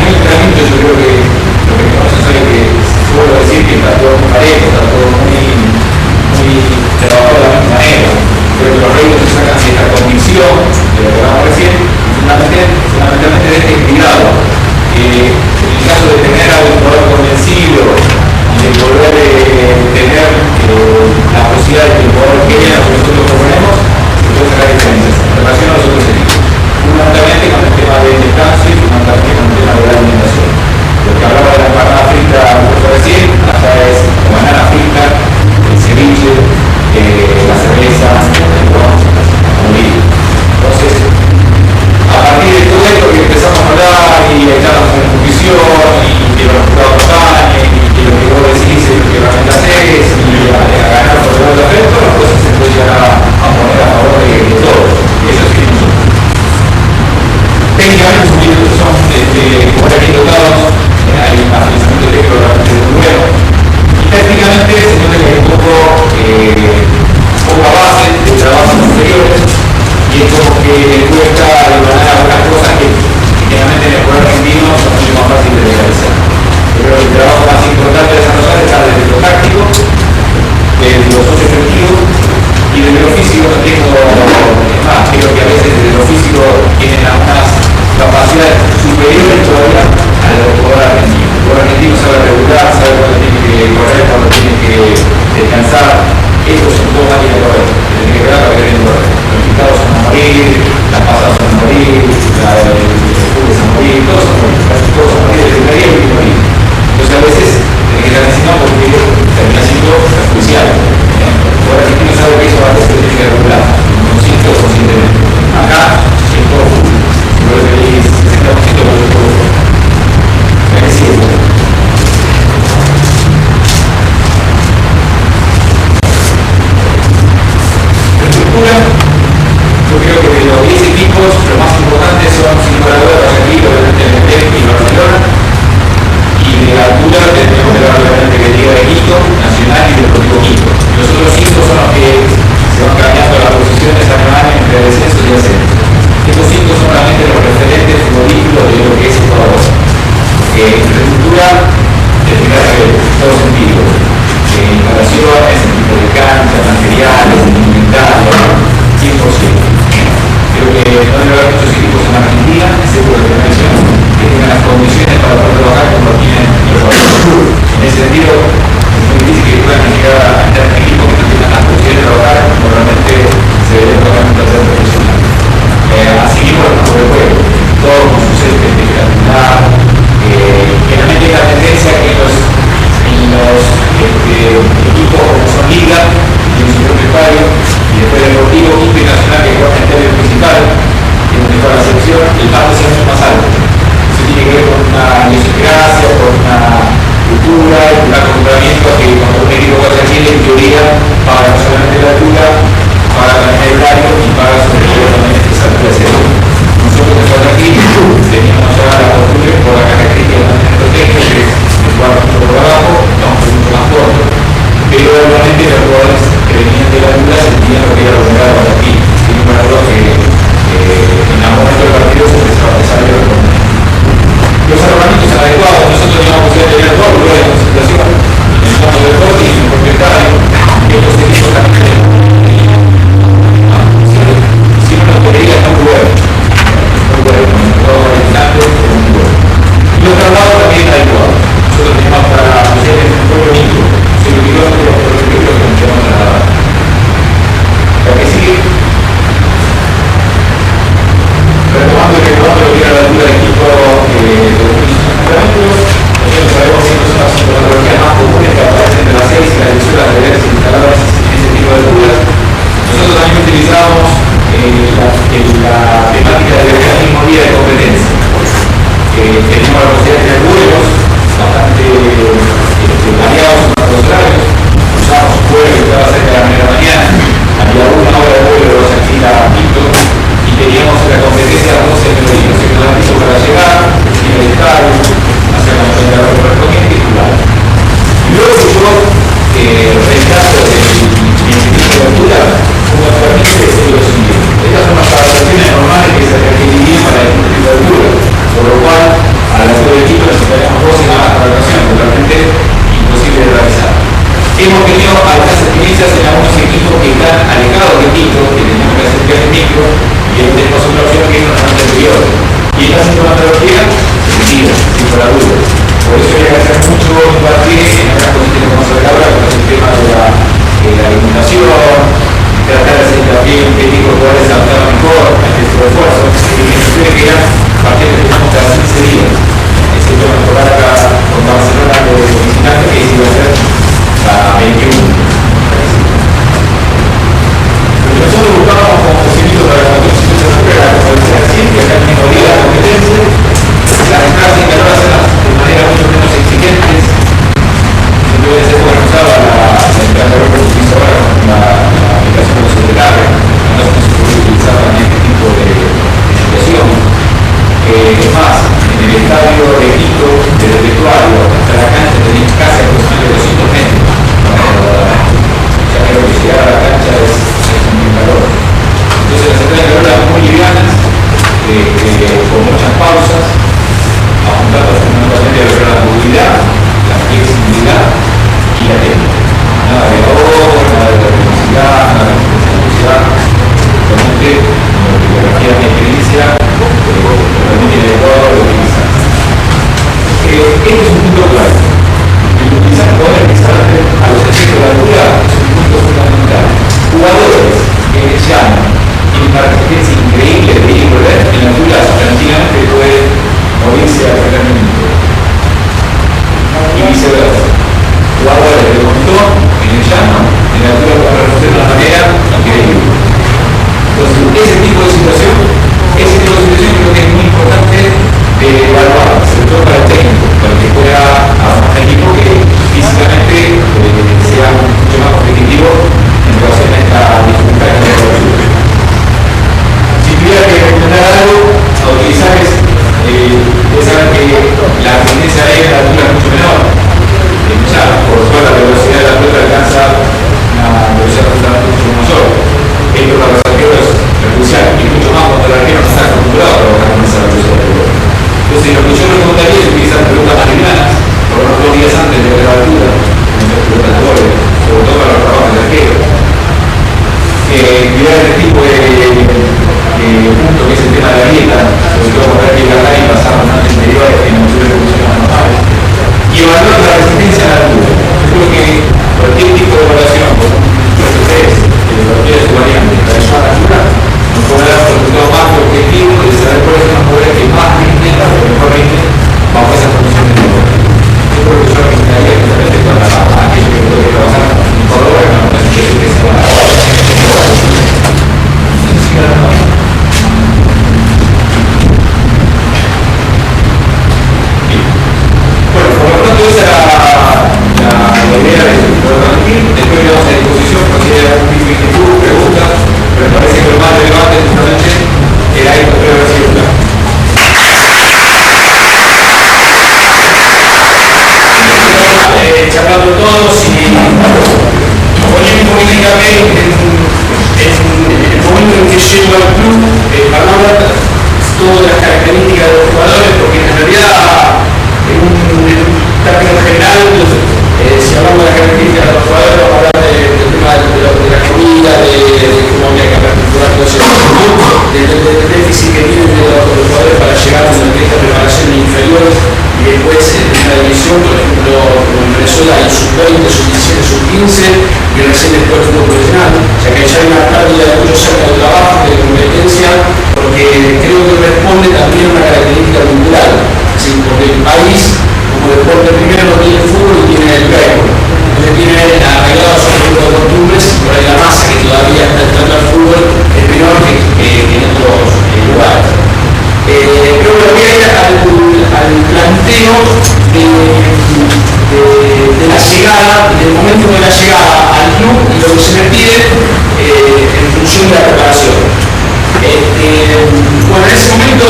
primer entrenamiento yo creo que lo que conocen sabe que suelo decir que está todo muy parejo, está todo muy trabajado de la misma manera. Creo que los réditos se sacan de esta convicción de lo que hablamos recién, fundamentalmente de este cuidado. En el caso de tener a un jugador convencido y de poder tener la posibilidad de que el jugador quede a lo que nosotros proponemos, se puede sacar diferencias en relación a los otros equipos. Fundamentalmente con el tema del descanso y fundamentalmente con el tema de la alimentación. Lo que hablaba de la empanada frita recién, acá es la banana frita, el ceviche, la cerveza, el ron, el vino. Entonces, a partir de todo esto que empezamos a hablar y echarnos en discusión y que los resultados pasen y que lo que vos decís es lo que realmente haces y a ganar por el lado de todas las cosas se puede llegar a poner a favor de todos. Y eso sí. Técnicamente son como aquí dotados, hay un afianzamiento técnico realmente muy bueno. Y técnicamente se nota que hay un poco base de trabajos anteriores y es como que cuesta igualar algunas cosas que generalmente en el juego argentino son mucho más fáciles de realizar. Pero el trabajo más importante de desarrollar está desde lo táctico, desde lo socioafectivo y desde lo físico. No tengo más, creo que a veces desde lo físico tienen algunas capacidades superiores todavía a los jugadores argentinos. El jugador argentino sabe regular, sabe cuándo tiene que correr, cuándo tiene que descansar. Estos son todos máquinas de correr. Tienen que quedar para que den correr. Los picados son a morir, las pasadas son a morir, el fútbol es a morir, todos son a morir, casi todos son a morir, desde el día y morir. Entonces a veces tiene que estar encima porque termina siendo perjudicial. El jugador argentino sabe que eso a veces tiene que regular, consciente o conscientemente. Acá es todo fútbol. Lo que es 60% por el juego. Es cierto. Estructura, yo creo que de los 10 equipos, los más importantes son sin lugar a dudas los equipos de Independiente y Barcelona. Y de la altura tenemos que hablar obviamente que Liga de Quito, Nacional y Deportivo Quito. Los otros 5 son los que se van cambiando las posiciones anuales entre descenso y ascenso. Estos 5 son realmente los referentes futbolísticos de lo que es Ecuador. Infraestructura de primer nivel, en todos sentidos. Instalaciones, en tipo de cancha, materiales, inventario, 100%. Creo que no debe haber muchos equipos en Argentina, excepto de la mención, que tengan las condiciones para poder trabajar como tienen Ecuador. En ese sentido, es muy difícil que puedan llegar a estar en equipos que no tengan las condiciones de trabajar como realmente se debe trabajar en un tercer profesional. Así mismo por el juego, todo con su césped espectacular. Generalmente hay la tendencia que los equipos como son Liga, tienen su propio estadio, y después del Deportivo Quito y Nacional que juega en el estadio principal, que es donde juega la selección, el pasto se hace más alto. Eso tiene que ver con una idiosincrasia, con una cultura, un acostumbramiento que cuando un equipo juega aquí en teoría paga no solamente la altura, paga también el horario y paga sobre todo también este salto de acceso. Nosotros que estamos aquí teníamos ya la costumbre por la característica de nuestro texto, que es jugar mucho por abajo, estamos mucho más cortos, pero realmente los jugadores que venían de la altura sentían lo que era lograr para aquí. Sin embargo, en algún momento del partido se empezaba a desarrollar los armamentos adecuados. Nosotros teníamos que tener todo lugar de concentración en el campo de deporte y en el propio estadio. Estos equipos también si no nos podría estar muy bueno. Muy bueno, con todo el instante, muy bueno. que suele hacer mucho hincapié en otras cosas que vamos a ver ahora, como es el tema de la alimentación, tratar de hacer hincapié en qué tipo de jugadores se adaptaban mejor a este tipo de esfuerzo, y que se que era partiendo que tenemos cada 15 días. Excepto mejorar acá con Barcelona de visitante, que iba a ser a 21. Nosotros buscábamos como posibilidad para la condición de la competencia ciencia, que al mismo día la competencia, las entradas de calor de manera mucho menos exigentes. Entonces, bueno, usaba la entrada de calor que se utiliza ahora con la aplicación de celular, no se puede utilizar también este tipo de situación. Es más, en el estadio de Quito, desde el vestuario hasta la cancha, tenéis casi aproximadamente 200 metros. Ya creo que llegar a la cancha es un calor. Entonces las entradas de calor eran muy livianas, con muchas pausas, apuntando fundamentalmente a lograr la movilidad, la flexibilidad y la técnica. Nada de ahorro, nada de la velocidad, nada de la velocidad, realmente la bibliografía de experiencia realmente el adecuado de utilizar. Este es un punto clave. El utilizar jugadores que se adapten a los efectos de la altura es un punto fundamental. Jugadores que ya tienen una resistencia increíble de ir y volver en la altura tranquilamente pueden morirse al primer minuto. Y viceversa. Jugadores de montón en el llano, en la altura pueden reducir de una manera increíble. Entonces, ese tipo de situación creo que es muy importante de evaluar, sobre todo para el técnico, para que pueda armar un equipo que físicamente sea mucho más competitivo en relación a esta dificultad que tenemos la altura. Si tuviera que recomendar algo a utilizar es, ustedes saben que la tendencia aérea en la altura es mucho menor. Ya, por suerte la velocidad de la pelota alcanza una velocidad absolutamente mucho mayor. Esto para los arqueros es crucial, y mucho más cuando el arquero no está acostumbrado a trabajar con esa velocidad de pelota. Entonces, lo que yo recomendaría es utilizar pelotas más livianas, por lo menos 2 días antes de la altura, muchas pelotas de gol, sobre todo para los trabajos de arquero. Cuidar este tipo de punto que es el tema de la dieta, sobre todo para que la y pasar bastante interiores que no suelen funcionar normales. Y evaluar la resistencia a la altura. Yo creo que cualquier tipo de evaluación, los ustedes, cualquier su variante, para ayudar a la altura, nos puede dar un resultado más objetivo de saber cuáles son los jugadores que más rinden o mejor rinden bajo esas condiciones de juego. Yo creo que yo recomendaría justamente para aquellos que pueden trabajar en Córdoba, en una situación que se van a trabajar. Bueno, por lo tanto esa era la idea de transmitir. Después quedamos a disposición por si hay algún tipo de inquietud, preguntas, pero me parece que lo más relevante justamente era esto que era circular. Charlando todos y poniendo políticamente en el momento en que llego al club, hablar todas las características de los jugadores, porque en realidad en términos generales, si hablamos de las características de los jugadores, vamos a hablar del tema de la comida, de cómo había que articular todo ese del déficit que tienen los jugadores para llegar a una preparación inferior y después en la división, por ejemplo, como en Venezuela hay sub-20, sub-17, sub-15 y recién después fútbol profesional, ya que ya hay una pérdida de muchos años de trabajo, de competencia, porque creo que responde también a una característica cultural, ¿sí? Porque el país como deporte primero no tiene el fútbol y tiene el béisbol, entonces tiene arreglados otro tipo de costumbres y por ahí la masa que todavía está entrando al fútbol es menor que en otros lugares. Creo que voy a ir al planteo de la llegada, del momento de la llegada al club y lo que se me pide en función de la preparación. Bueno, en ese momento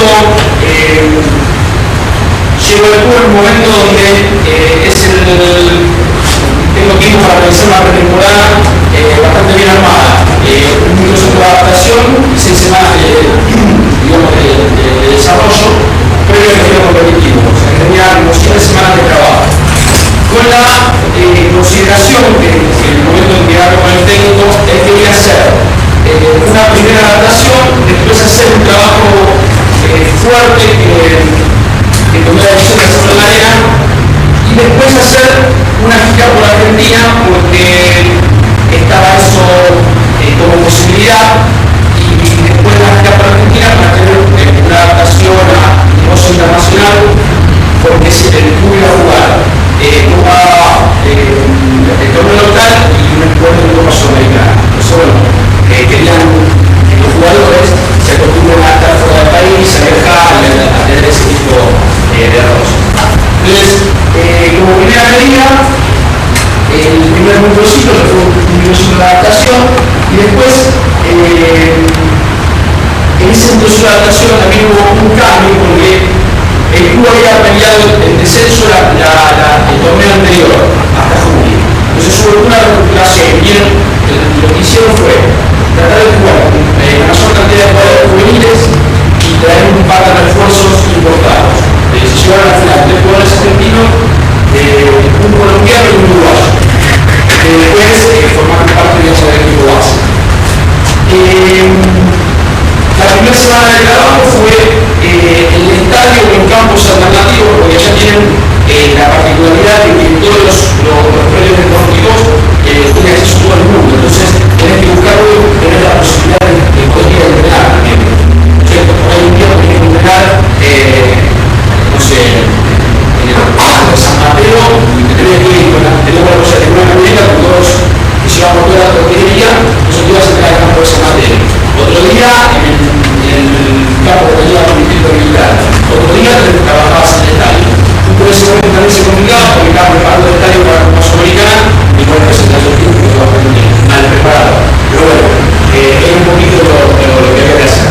llego al club en un momento donde tengo tiempo para realizar una pretemporada bastante bien armada, un proceso de adaptación, 6 semanas digamos, de desarrollo previo al giro competitivo, o sea que tenía unos 3 semanas de trabajo. Con la consideración que en el momento en que hablo con el técnico es que voy a hacer una primera adaptación, después hacer un trabajo fuerte que tomé la decisión de hacerlo en la arena Argentina porque estaba eso como posibilidad y después la gira por Argentina para tener una adaptación a negocio internacional porque el club iba a jugar el torneo local y un encuentro de Copa Sudamericana. Entonces, bueno, querían que los jugadores se acostumbren a estar fuera del país, a viajar, a tener ese tipo de arroz. Entonces, como primera medida, el primer microciclo fue un microciclo de adaptación y después en ese microciclo de adaptación también hubo un cambio porque el club había peleado el descenso el torneo anterior hasta junio. Entonces hubo una recuperación y lo que hicieron fue tratar de jugar la mayor cantidad de jugadores juveniles y traer un par de refuerzos importados. Se llevaron al final 3 jugadores argentinos, un colombiano y un uruguayo, que después formaron parte del equipo base. La primera semana de trabajo fue el estadio en campos alternativos, porque ya tienen la particularidad de que todos los predios deportivos tienen acceso a todo el mundo. Entonces, tenés que buscar tener la posibilidad de poder ir a entrenar también. ¿Cierto? Por ahí un día tenés que entrenar, no sé, en el campo de San Mateo, y te tenés que ir con la camioneta con todos que llevamos toda la tortillería, entonces te ibas a entrenar al campo de San Mateo. Otro día en el campo de la distrito militar. Otro día trabajabas en el estadio. Por ese momento también se complicaba porque estaba preparando el estadio para la Copa Sudamericana y bueno, presentar los tiempos que estaba mal preparado. Pero bueno, es un poquito lo que había que hacer.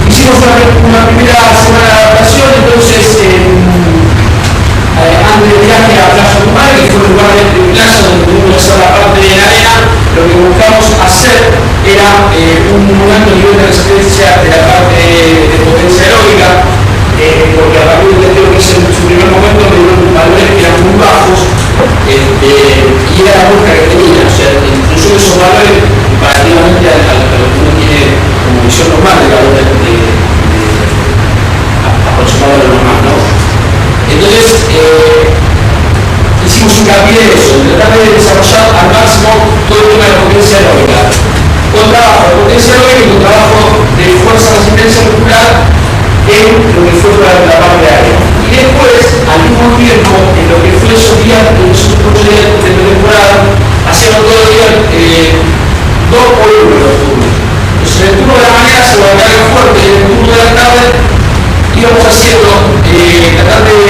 Hicimos una primera semana de adaptación, entonces antes del viaje a Playa Tucumán, que fue un lugar de playa donde tuvimos que hacer la parte de la arena, lo que buscamos hacer era un alto nivel de resistencia de la parte de potencia aeróbica, porque a partir del testeo que hice en su primer momento me dieron valores que eran muy bajos y era la búsqueda que tenía, o sea, incluso esos valores comparativamente a lo que uno tiene como visión normal de valores aproximado a lo normal, ¿no? Entonces, hicimos hincapié de eso, de tratar de desarrollar al máximo todo el tema de la potencia aeróbica. Con trabajo de potencia aeróbica y con trabajo de fuerza de resistencia muscular en lo que fue la parte aérea. Y después, al mismo tiempo, en lo que fue esos días, en esos 8 días de temporada, hacíamos todo el día 2 por 1 los turnos. Entonces, en el turno de la mañana se va a cargar fuerte y en el turno de la tarde íbamos haciendo, tratar de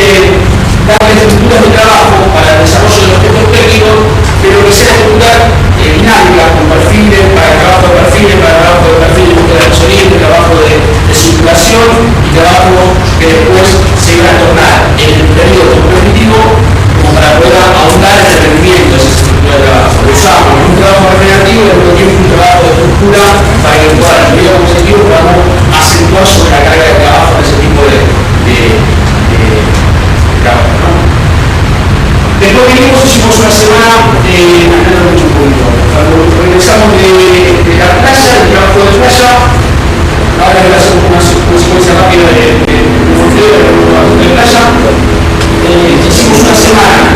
darle estructuras de trabajo para el desarrollo de los aspectos técnicos, pero que sea estructura dinámica, con perfiles, para el trabajo de perfiles, para el trabajo de perfiles de la gasolina, trabajo de circulación y trabajo que después se iban a tornar en el periodo competitivo como para poder ahondar en el rendimiento de esa estructura de trabajo. Lo usamos en un trabajo recreativo y al mismo tiempo un trabajo de estructura para que pueda el periodo competitivo podamos acentuar sobre la carga de trabajo en ese tipo de trabajo, ¿no? Después vinimos, hicimos una semana cuando regresamos de la playa, del trabajo de playa, ahora voy a hacer una secuencia rápida de playa. Hicimos una semana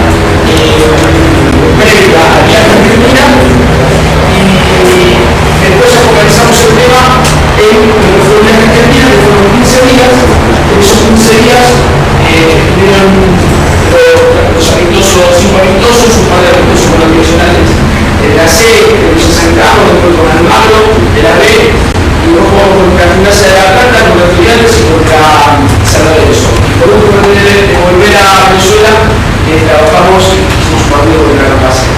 previa al viaje a Argentina y después ya focalizamos el tema en lo que fue el viaje a Argentina, que fueron 15 días. En esos 15 días tuvieron los amistosos, 5 amistosos, un par de amistosos con los profesionales de la C, de Villa San Carlos, después con Almagro, de la B, y luego jugamos contra Gimnasia de la Plata, contra Estudiantes y contra San Lorenzo. Y por último, antes de volver a Venezuela, trabajamos y hicimos un partido contra la Paz.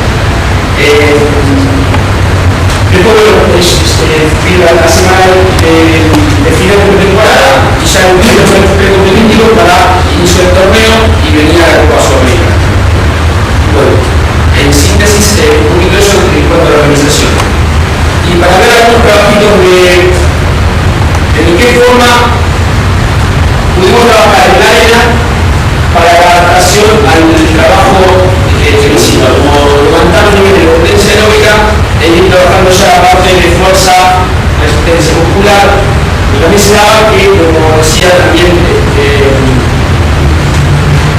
Después, bueno, la semana de final de temporada y ya un día fue el competitivo para inicio del torneo y venir a la Copa Sudamericana. Bueno, en síntesis, un poquito eso en cuanto a la organización. Y para ver algunos trabajitos de qué forma pudimos trabajar en la arena para la adaptación al trabajo físico, como levantar un nivel de potencia aeróbica e ir trabajando ya la parte de fuerza, resistencia muscular. Y también se daba que, como decía también,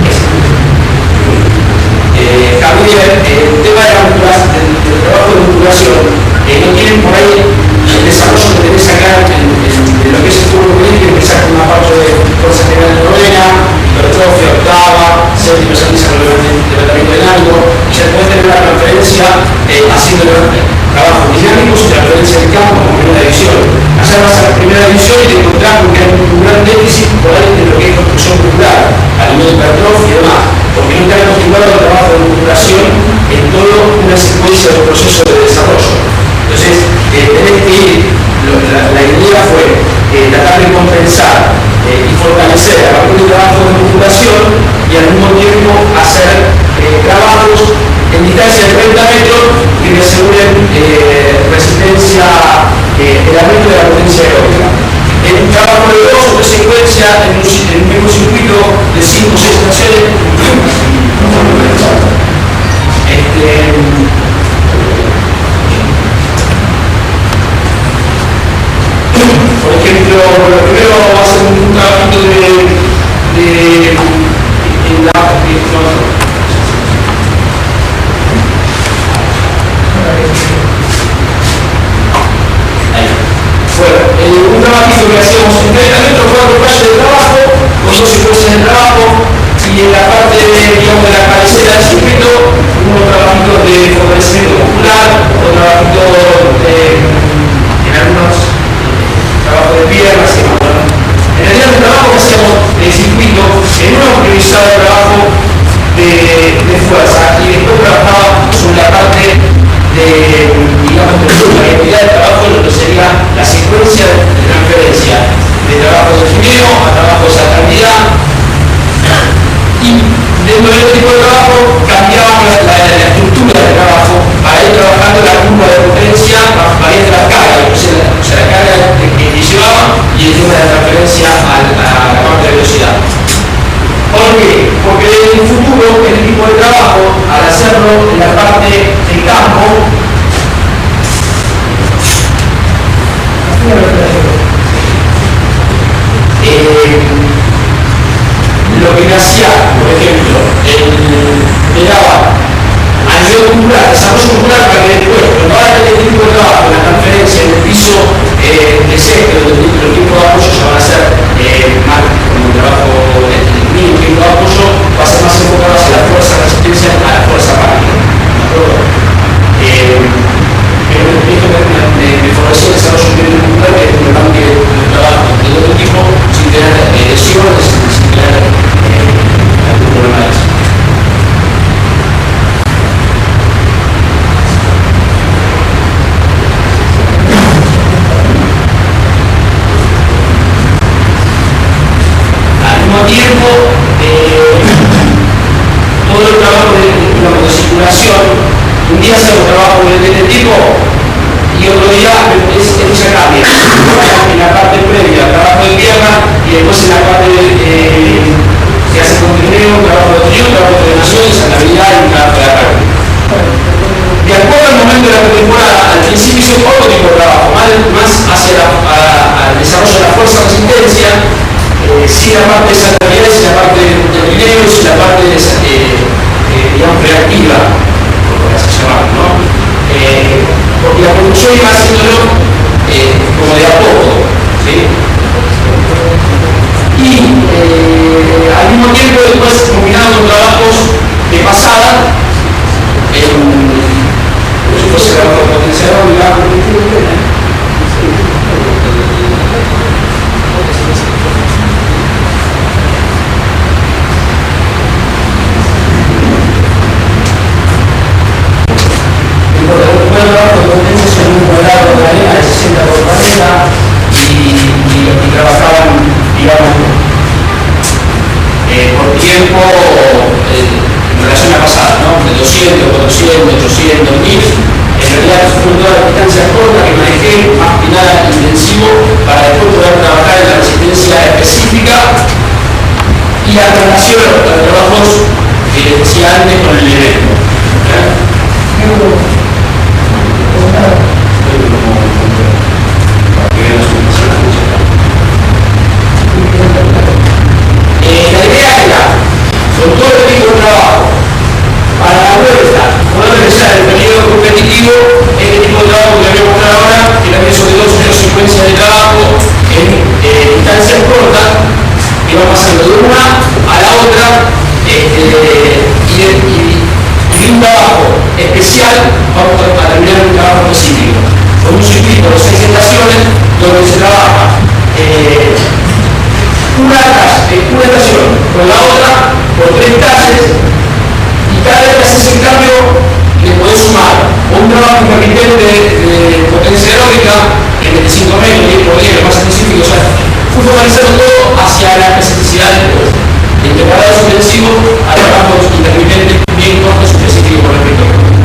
se vinculación, no tienen por ahí el desarrollo que tenés acá en lo que es el fútbol político, empezar con una parte de fuerza general de novena, hipertrofia, octava, séptima, levantamiento del ángulo, y ya puedes tener una referencia haciendo trabajos dinámicos y la referencia del campo como primera división. Allá vas a la primera división y te encontrás con que hay un gran déficit por ahí de lo que es construcción muscular, a nivel de hipertrofia y demás, porque no están acostumbrados al trabajo de musculación en toda una secuencia de procesos de desarrollo. Entonces, tenés que ir, la idea fue tratar de compensar y fortalecer a partir del trabajo de musculación y al mismo tiempo hacer trabajos en distancia de 30 metros que me aseguren resistencia, el aumento de la potencia aeróbica. En un trabajo de 2 o 3 secuencias en un mismo circuito de 5 o 6 estaciones, por ejemplo, lo primero va a ser un trabajito un trabajito que hacíamos en 30 metros, 4 calles de trabajo, con 2 secuencias de trabajo, y en la parte digamos, de la cabecera del circuito, unos trabajitos de fortalecimiento muscular, o trabajitos en algunos trabajos de piernas y demás. En realidad el trabajo que hacíamos en el circuito, en uno priorizaba el trabajo de fuerza, y después trabajaba sobre la parte de, digamos, de la variabilidad del trabajo, lo que sería la secuencia de transferencia de trabajo de primero a trabajo de saltabilidad, y dentro de este tipo de trabajo cambiábamos la estructura del trabajo para ir trabajando la curva de potencia variante las cargas, o sea, la carga que llevaba y el tema de la transferencia a la parte de velocidad. ¿Por qué? Porque en el futuro este tipo de trabajo, al hacerlo en la parte del campo, lo que me hacía, por ejemplo, me daba a nivel muscular, desarrollo muscular para que después, cuando haga este tipo de trabajo, la transferencia en el piso de césped, donde los tipos de apoyo ya van a ser más como el trabajo mínimo tipo de apoyo, va a ser más enfocado hacia la fuerza de resistencia a la fuerza máquina. Esto me favoreció el desarrollo muscular, que es un programa que trabajo de otro tipo, sin tener lesiones, sin tener algún problema de eso. Tiempo, todo el trabajo de circulación, un día hacemos trabajo de este tipo y otro día se cambia, en la parte previa, trabajo de pierna y después en la parte que hace con trineo, trabajo de trío, trabajo de frenación, saltabilidad y trabajo de carga. De acuerdo al momento de la temporada, al principio hice otro tipo de trabajo, más hacia al desarrollo de la fuerza de resistencia, sin la parte de saltabilidad, sin la parte de trineo, sin la parte digamos, reactiva, por así llamarlo, ¿no? Porque la producción iba haciéndolo como de a poco, ¿sí? Y al mismo tiempo después combinado con trabajos de pasada, como si fuese trabajo de potenciador, trabajo de potencia en un cuadrado de arena de 60 por 40 y trabajaban, digamos, por tiempo en relación a la pasada, ¿no? De 200, 400, 800, 1000. En realidad fueron todas las distancias cortas que manejé, más que nada intensivo, para después poder trabajar en la resistencia específica y la relación a los trabajos que les decía antes con el evento. La idea era, con todo el tipo de trabajo, para la vuelta, poder regresar el periodo competitivo en va pasando de una a la otra y de un trabajo especial vamos a terminar un trabajo específico, con un circuito de 6 estaciones donde se trabaja una estación con la otra por 3 clases, y cada vez que haces el cambio le podés sumar un trabajo intermitente de potencia eólica en 25 metros, 10 por 10, más específico, o sea, fui focalizando todo hacia la especificidad del juego. De integrado suspensivo a trabajos intermitentes bien cortos y específicos con respecto al juego.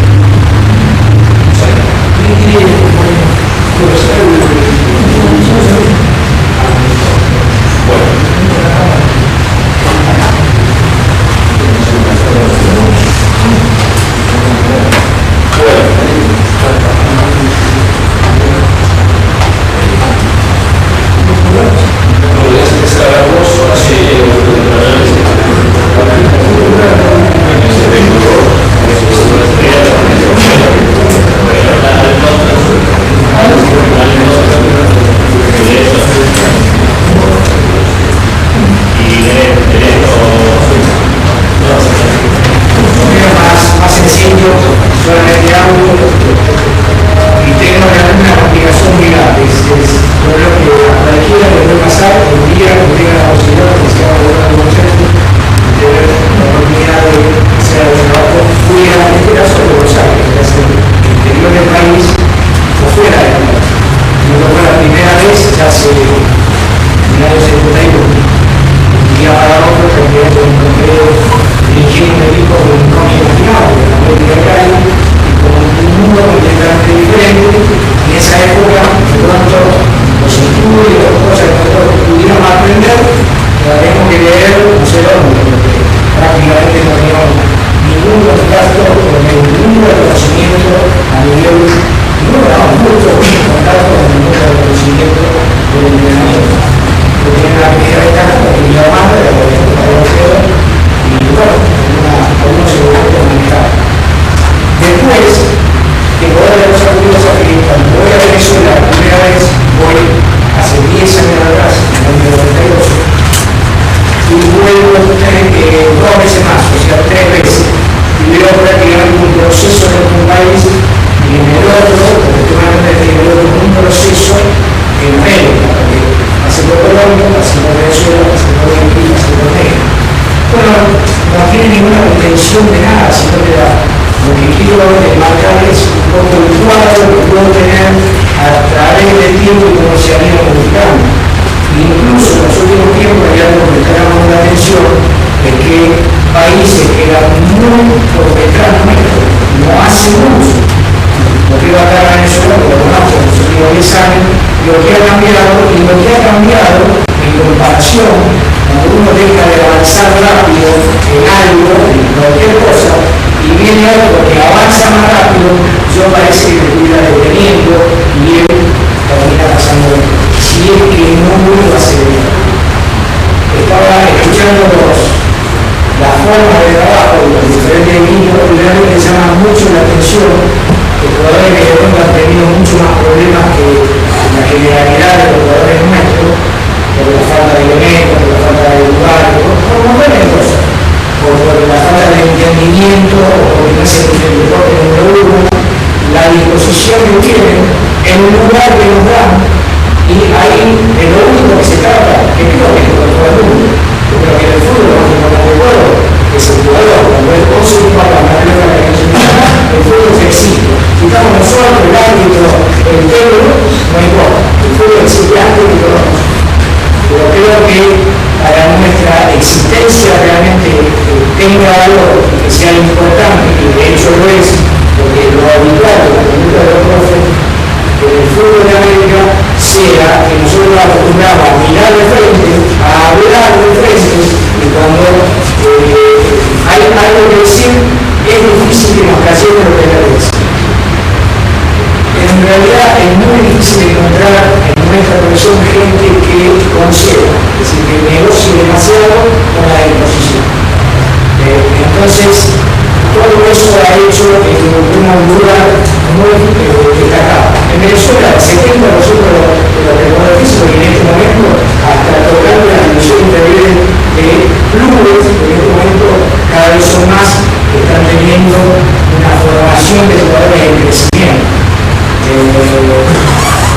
En Venezuela, el 70% de los beneficios en este momento, hasta tocar la división provienen de clubes, que en este momento cada vez son más, que están teniendo una formación de jugadores en crecimiento.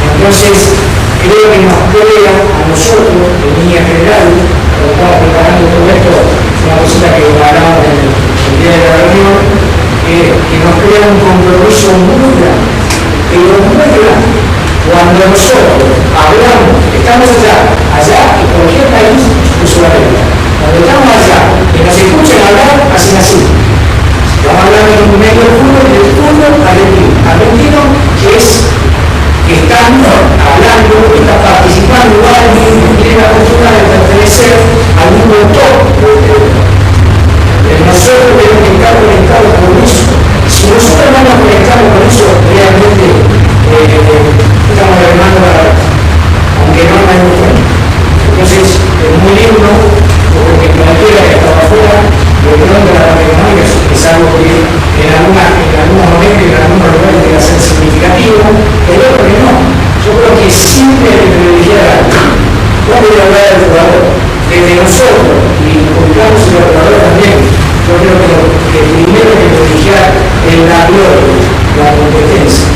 Entonces, creo que nos queda a nosotros, en línea general, cuando estamos preparando todo esto, una cosita que hablamos el día de la reunión, que nos crea un compromiso muy grande, pero muy grande. Cuando nosotros hablamos, estamos allá en cualquier país de Sudamérica, cuando estamos allá y nos escuchan hablar, hacen así. Estamos hablando de un medio del fútbol argentino, que están hablando, que están participando igual, que tienen la postura de pertenecer al mundo top. Nosotros tenemos que estar conectados con eso. Si nosotros no nos conectamos con eso, realmente estamos remando para atrás, aunque no nos demos cuenta. Entonces, es muy lindo, porque cualquiera que está afuera, de pronto la económica es algo que en algunos momentos y en algunos lugares llega a ser significativo, pero otro que no. Yo creo que siempre hay que privilegiar algo. No voy a hablar del jugador, desde nosotros, y inculcamos el jugador también. Yo creo que primero hay que privilegiar el la gloria, la competencia.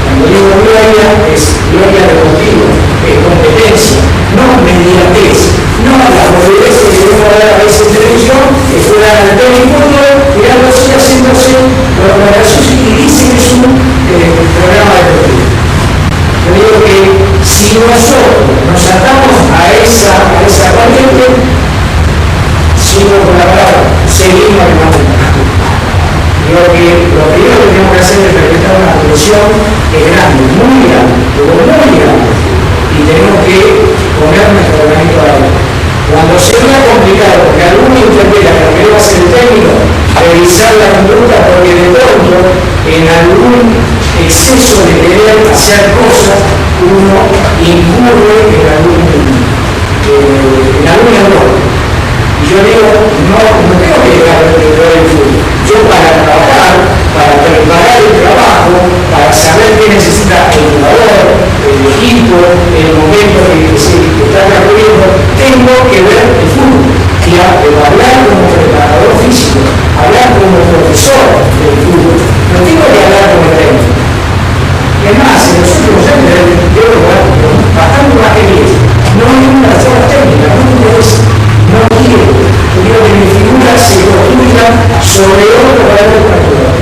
Cuando digo gloria, es gloria deportiva, es competencia, no mediatez, no la boludez que vemos a veces en televisión, que juegan al tenis fútbol, mirando así, haciéndose los brazos y dicen que es un programa deportivo. Yo digo que si nosotros nos atamos a esa corriente, sigo con la palabra, seguimos remando. Creo que lo primero que tenemos que hacer es prestar una atención que es grande, muy grande, y tenemos que poner nuestro granito de arena. Cuando se vea complicado, porque alguno interpreta que lo que debe hacer el técnico, revisar la conducta, porque de pronto, en algún exceso de querer hacer cosas, uno incurre en algún error. Y yo digo, no tengo que llegar al error del fútbol. Yo para trabajar, para preparar el trabajo, para saber qué necesita el jugador, el equipo, el momento que está recorriendo, tengo que ver el fútbol. Y hablar como preparador físico, hablar como profesor del fútbol. No tengo que hablar como técnico. Es más, en los últimos años debo bastante más que 10. No hay una sola técnica, no me interesa. No quiero que mi figura se construya sobre otro valor particular.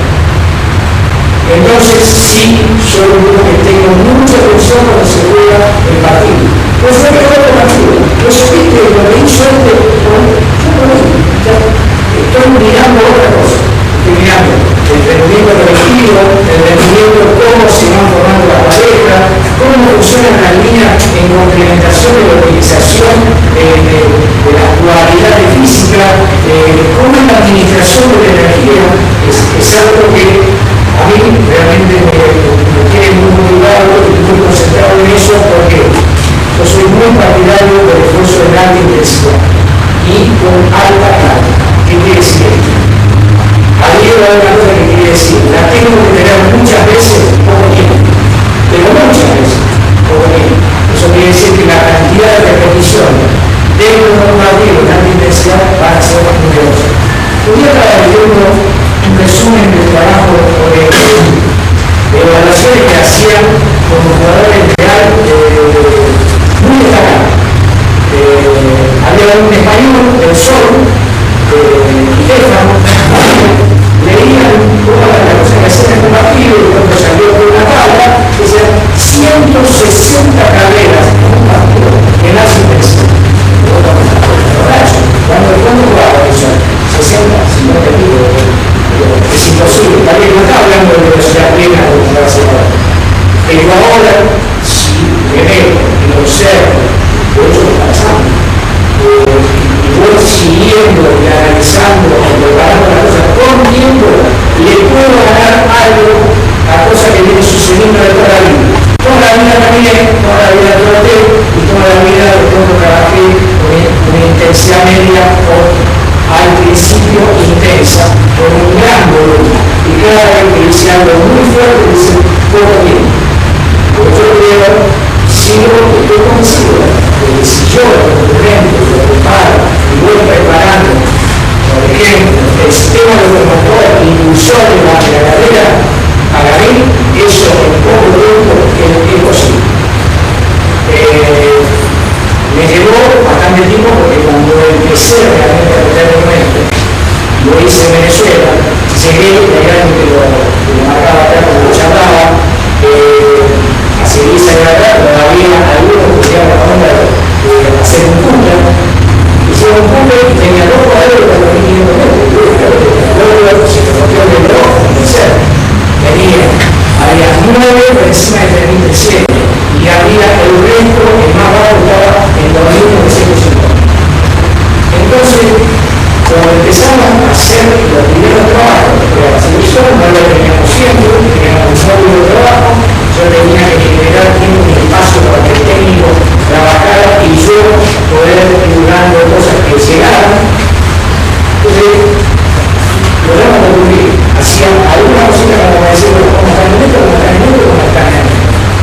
Entonces, sí, yo creo que tengo mucha atención cuando se juega el partido. Pues yo creo que el partido, yo sé que lo que hizo estoy mirando otra cosa. Estoy mirando el rendimiento colectivo, el rendimiento de cómo se van formando las parejas, cómo funcionan las líneas en complementación de la utilización de las cualidades físicas, cómo es la administración de la energía, es algo que a mí realmente me tiene muy motivado y muy concentrado en eso, porque yo soy muy partidario del esfuerzo de alta intensidad y con alta carga. ¿Qué quiere decir esto? Ahí hay una cosa que quiere decir, la tengo que tener muchas veces poco tiempo, pero muchas veces poco tiempo. Eso quiere decir que la cantidad de repeticiones dentro de un partido de alta intensidad van a ser numerosas. Hoy día estaba leyendo un resumen del trabajo de evaluaciones que hacían con jugadores real muy destacados. Había un español, el Sol, Stefano, leían todas las cosas que hacían en un partido y cuando salió por una tabla, decían 160 carreras en un partido en alta intensidad. ¿Cuándo jugaba eso? 60, 50 kilos. Es imposible, también no está hablando de velocidad plena como estaba haciendo ahora. Pero ahora, si leo y observo, de hecho lo pasamos, y voy siguiendo y analizando y preparando las cosas con tiempo, le puedo ganar algo a cosas que vienen sucediendo de toda la vida. Toda la vida también, toda la vida traté y toda la vida de pronto trabajé con una intensidad media o al principio intensa, con un gran volumen. Y cada vez que dice algo muy fuerte, dice poco tiempo. Porque yo creo, sigo, estoy convencido de que si yo lo comprendo, lo preparo, preparando, por ejemplo, el sistema locomotor, impulsor de la carrera, para mí eso en poco tiempo es posible. Me llevó bastante tiempo porque cuando empecé realmente a aprender documentos, lo hice en Venezuela, llegué, la idea que lo marcaba acá como charlaba, a seguir esa verdad, todavía algunos que tenían la onda de hacer un cumple, hicieron un cumple y tenía 2 cuadros de 2.500 metros, luego se rompió el reloj en ser, había 9 por encima de 3.300 y había el resto, el más bajo estaba en 2.950. Entonces, cuando empezamos a hacer los primeros trabajos de la selección, no lo teníamos siempre, teníamos un módulo de trabajo, yo tenía que generar tiempo y espacio para que el técnico trabajara y yo poder divulgando cosas que llegaran. Entonces, logramos concluir, hacían alguna cosita como decir, como están en esto, como están en esto, como están en esto.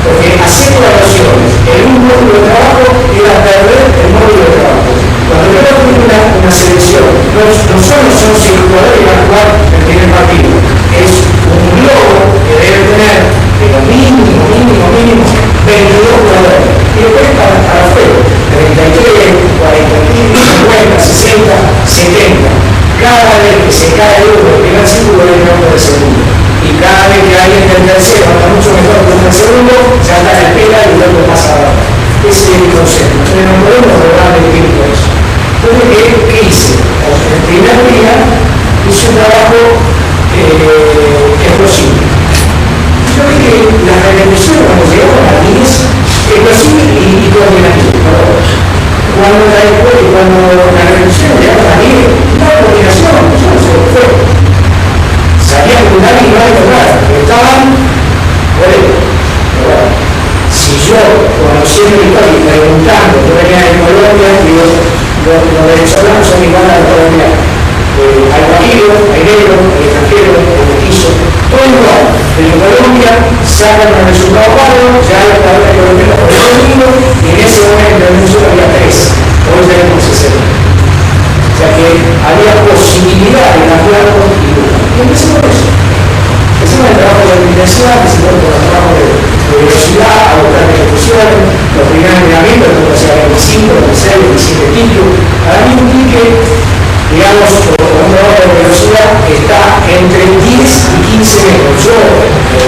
Porque hacer evaluaciones en un módulo de trabajo era perder el módulo de trabajo. Cuando yo tengo una selección, no solo son 5 jugadores que van a jugar el primer partido, es un globo que debe tener, pero mínimo, 22 jugadores. Y después para afuera, 33, 40, 50, 60, 70. Cada vez que se cae uno del primer círculo hay un otro del segundo. Y cada vez que alguien del tercero anda mucho mejor que el segundo, ya está en la espera y el otro pasa abajo. Ese es el concepto. Entonces no podemos lograr el tiempo de eso. Entonces, ¿qué hice? El primer día hice un trabajo explosivo. Yo vi que la repetición cuando llegamos a 10 explosivo y coordinativo. Cuando la repetición llegaba a 10, no hay coordinación, eso no se fue. Sabían que nadie iba a lograr, estaban por él. Si yo, conociendo la historia y preguntando, yo venía de Colombia, digo, los venezolanos son igual a los colombianos. Hay guajiro, hay negro, hay extranjero, hay mestizo, todo igual. En Colombia sacan los resultados malos, ya hay la tabla colombiana por el domingo, y en ese momento en Venezuela había 3, hoy tenemos 60. O sea que había posibilidad de cambiar contigo. Y empecé por eso. Empecemos el trabajo de intensidad, empecemos por el trabajo de velocidad, a buscar ejecución, los primeros entrenamientos, como sea 25, 26, 27 kilos. Para mí un pique, digamos, por un trabajo de velocidad está entre 10 y 15 metros. Yo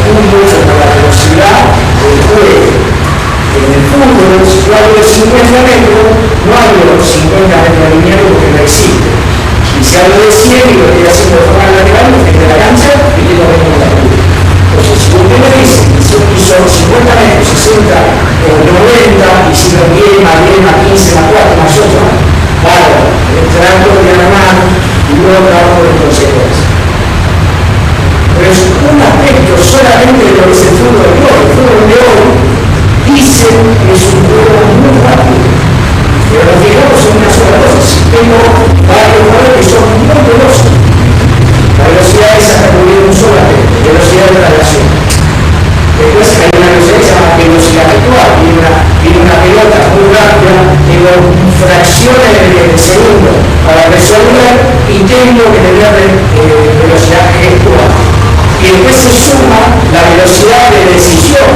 punto mucho por la velocidad del juego. En el fútbol, si yo hablo de 50 metros, no hablo de 50 metros lineales porque no existe. Y si hablo de 100 y lo estoy haciendo de forma lateral, desde la cancha y tengo que ir la pelota. Entonces, si usted me dice que son 50 metros, 60 o 90, y si lo 10 más 10 más 15 más 4 más 8, claro, el trato de la mano y luego trabajo de consecuencia. Pero es un aspecto solamente de lo que es el fútbol de hoy. El fútbol de hoy dice que es un juego muy rápido. Pero nos fijamos en una sola cosa. Si tengo varios jugadores que son muy veloces, la velocidad es hasta cubrir un solo aspecto, velocidad de traslación. Después hay una velocidad que se llama velocidad virtual, tiene una pelota muy rápida, tengo fracciones de segundo para resolver y tengo que tener velocidad gestual. Y después se suma la velocidad de decisión.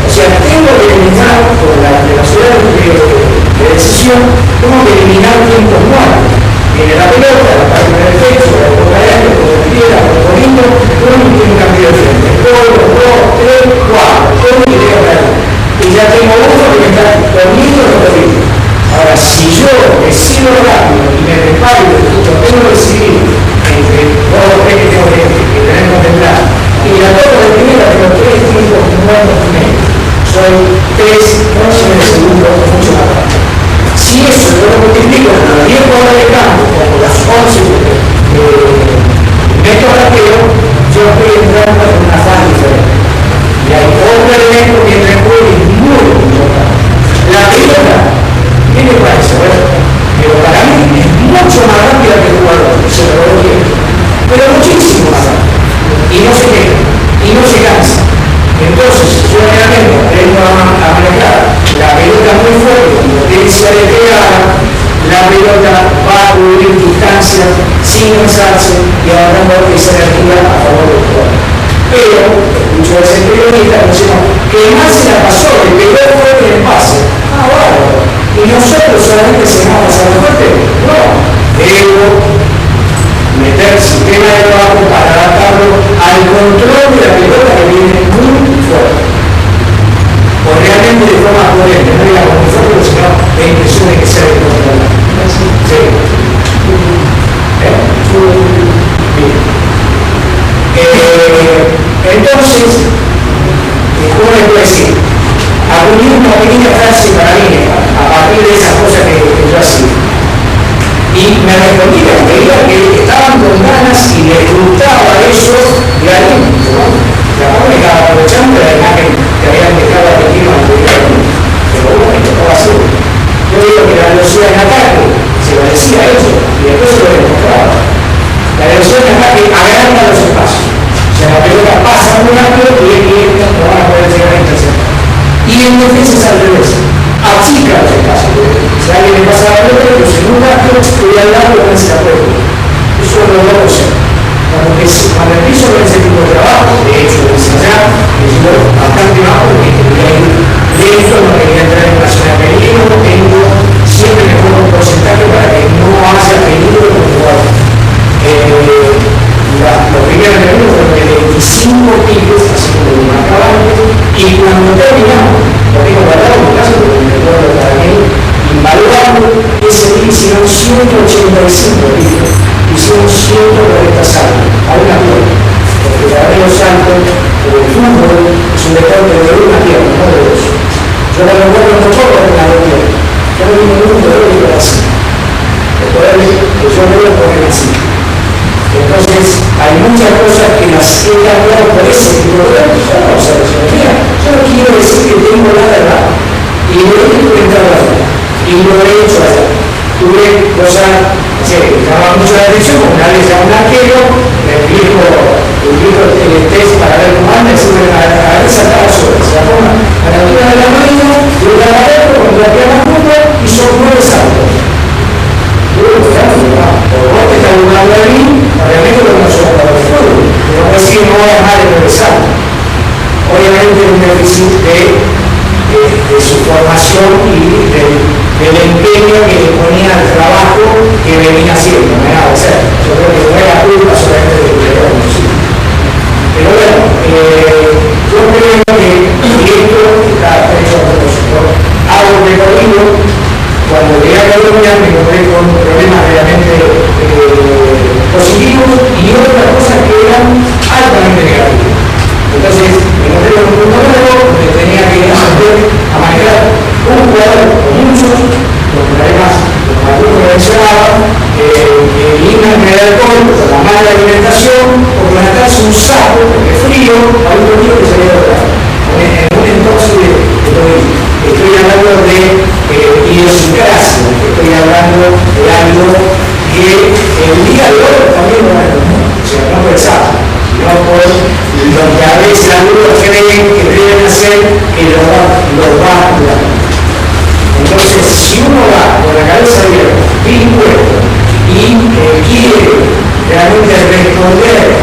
O sea, tengo que eliminar por la velocidad de decisión, tengo que eliminar tiempos muertos. Viene la pelota, la parte del efecto, la boca de aire, la piedra, el bonito, todo tiene un cambio de frente. 1, 2, 3, 4, todo y llega para ahí. Y ya tengo uno que me está poniendo los corridos. Ahora, si yo decido rápido y me preparo y lo tengo que decidir entre 2 o 3 que tengo que tener contemplado, y la toma de primera tengo 3 tiempos muertos primero. Soy 3 próximos de segundo, mucho más rápido. Si eso yo lo multiplico con los 10 jugadores de campo, con las 11 y ahorrando esa energía a favor del pueblo. Pero, muchos de ese periodista nos dicen, que más se la pasó, el peor fue que le pase. Ah, bueno, y nosotros solamente se vamos a pasar fuerte. No, debo meter sistema de trabajo para adaptarlo al control de la pelota que viene muy fuerte. O realmente de forma coherente, no digamos muy fuerte, sino la impresión de que sea de control. Sí. Entonces, ¿cómo les puedo decir? Abrí una pequeña frase para mí, a partir de esas cosas que yo hacía. Y me respondían, veía que estaban con ganas y les gustaba eso de aliento, ¿no? La forma que estaba aprovechando la imagen que habían dejado argentino anteriormente. Pero bueno, me tocaba hacer. Yo digo que la velocidad en ataque se lo decía eso y después se lo demostraba. La velocidad en ataque agranda los espacios. O sea, la pelota pasa muy rápido y no van a poder llegar a interceptar. Y en defensa es al revés. Achica los espacios. Si alguien le pasa la pelota, pero si no rápido, estoy al lado de la pelota. Eso es lo que vamos a hacer. Cuando empiezo con ese tipo de trabajo, de hecho, lo hice allá, me llevó bastante bajo porque quería ir lento, no quería entrar en una zona de peligro, tengo siempre me pongo un porcentaje para que no haya peligro con el jugador. Los primeros minutos fueron de 25 tiros, así como lo marcaba antes, y cuando terminamos, lo tengo guardado en mi caso, porque me recuerdo para mí, invaluable, ese día hicieron 185 tiros, hicieron 140 saltos, a una pierna, porque para mí los saltos, como el fútbol, es un deporte de una pierna, no de dos. Yo no me acuerdo no todo con la pierna, yo no vi ningún poder de así. El poder que yo veo porque nací. Entonces, hay muchas cosas que las he cambiado por ese tipo de cosas. Yo no sé, yo no quiero decir que tengo la verdad. Y lo he intentado hacer. Y lo he hecho allá. Tuve cosas que llamaban mucho la atención, como una vez a un arquero, el viejo test para ver cómo anda, y siempre a ver saltaba sobre. Se la ponga a la altura de la mano, y una a la otra, con la pierna junta, y son 9 saltos. Por vos te está jugando a mí, obviamente lo que no somos para el fútbol, pero no decir no voy a dejar de regresar. Obviamente un déficit de su formación y del empeño que le ponía al trabajo que venía haciendo, no era, o sea, yo creo que no era culpa solamente del jugador, ¿sí? Pero bueno, yo creo que esto está hecho a propósito. Hago un recorrido. Cuando llegué a Colombia me encontré con problemas realmente positivos y otras cosas que eran altamente negativas. Entonces me encontré con un punto nuevo donde tenía que aprender a manejar un jugador con muchos, con problemas, como algunos mencionaban, eliminan el alcohol, por la mala alimentación, o con atrás un saco, porque frío, a un tío que se le da en un entonces de todo. Estoy hablando de idiosincrasia, estoy hablando de algo que el día de hoy también no es común, o sea, no pensaba, sino por lo que a veces algunos creen que deben hacer que los va a cuidar. Entonces, si uno va con la cabeza abierta, bien puesto, y quiere realmente responder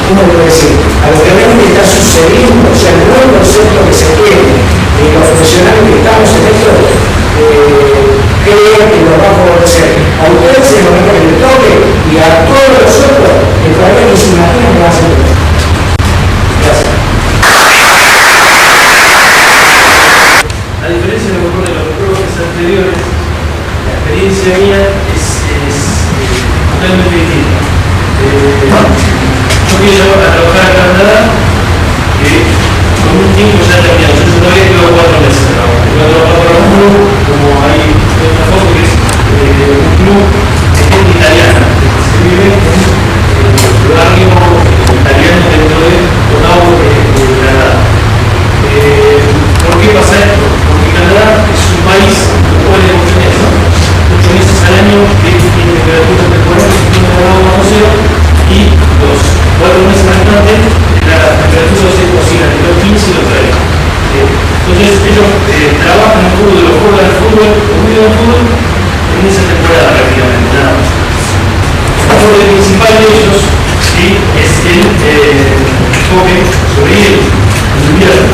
¿cómo puedo decir? A lo que realmente está sucediendo, o sea, el nuevo concepto que se tiene de los profesionales que estamos en esto, creo que nos va a favorecer a ustedes en el momento que les toque y a todos los otros que todavía ni se imaginan que va a ser. Gracias. A diferencia de lo mejor de los juegos anteriores, la experiencia mía es totalmente distinta. Yo quiero a trabajar a Canadá, que con un tiempo ya terminado. Yo todavía llevo 4 meses de trabajo. Yo trabajo para un club, como hay otra foto que es un club de gente italiana, que se vive en el barrio italiano dentro de Ottawa, Canadá. ¿Por qué pasa esto? Porque Canadá es un país que puede tener 8 meses al año que tiene temperaturas de 40 grados bajo cero y los 4 meses restantes la temperatura se oscila entre los 15 y los 30. Entonces ellos trabajan en el fútbol de los juegos del fútbol, o muy del fútbol, en esa temporada prácticamente, nada más. Nosotros enfoque principal de ellos, ¿sí?, es el enfoque sobre el invierno.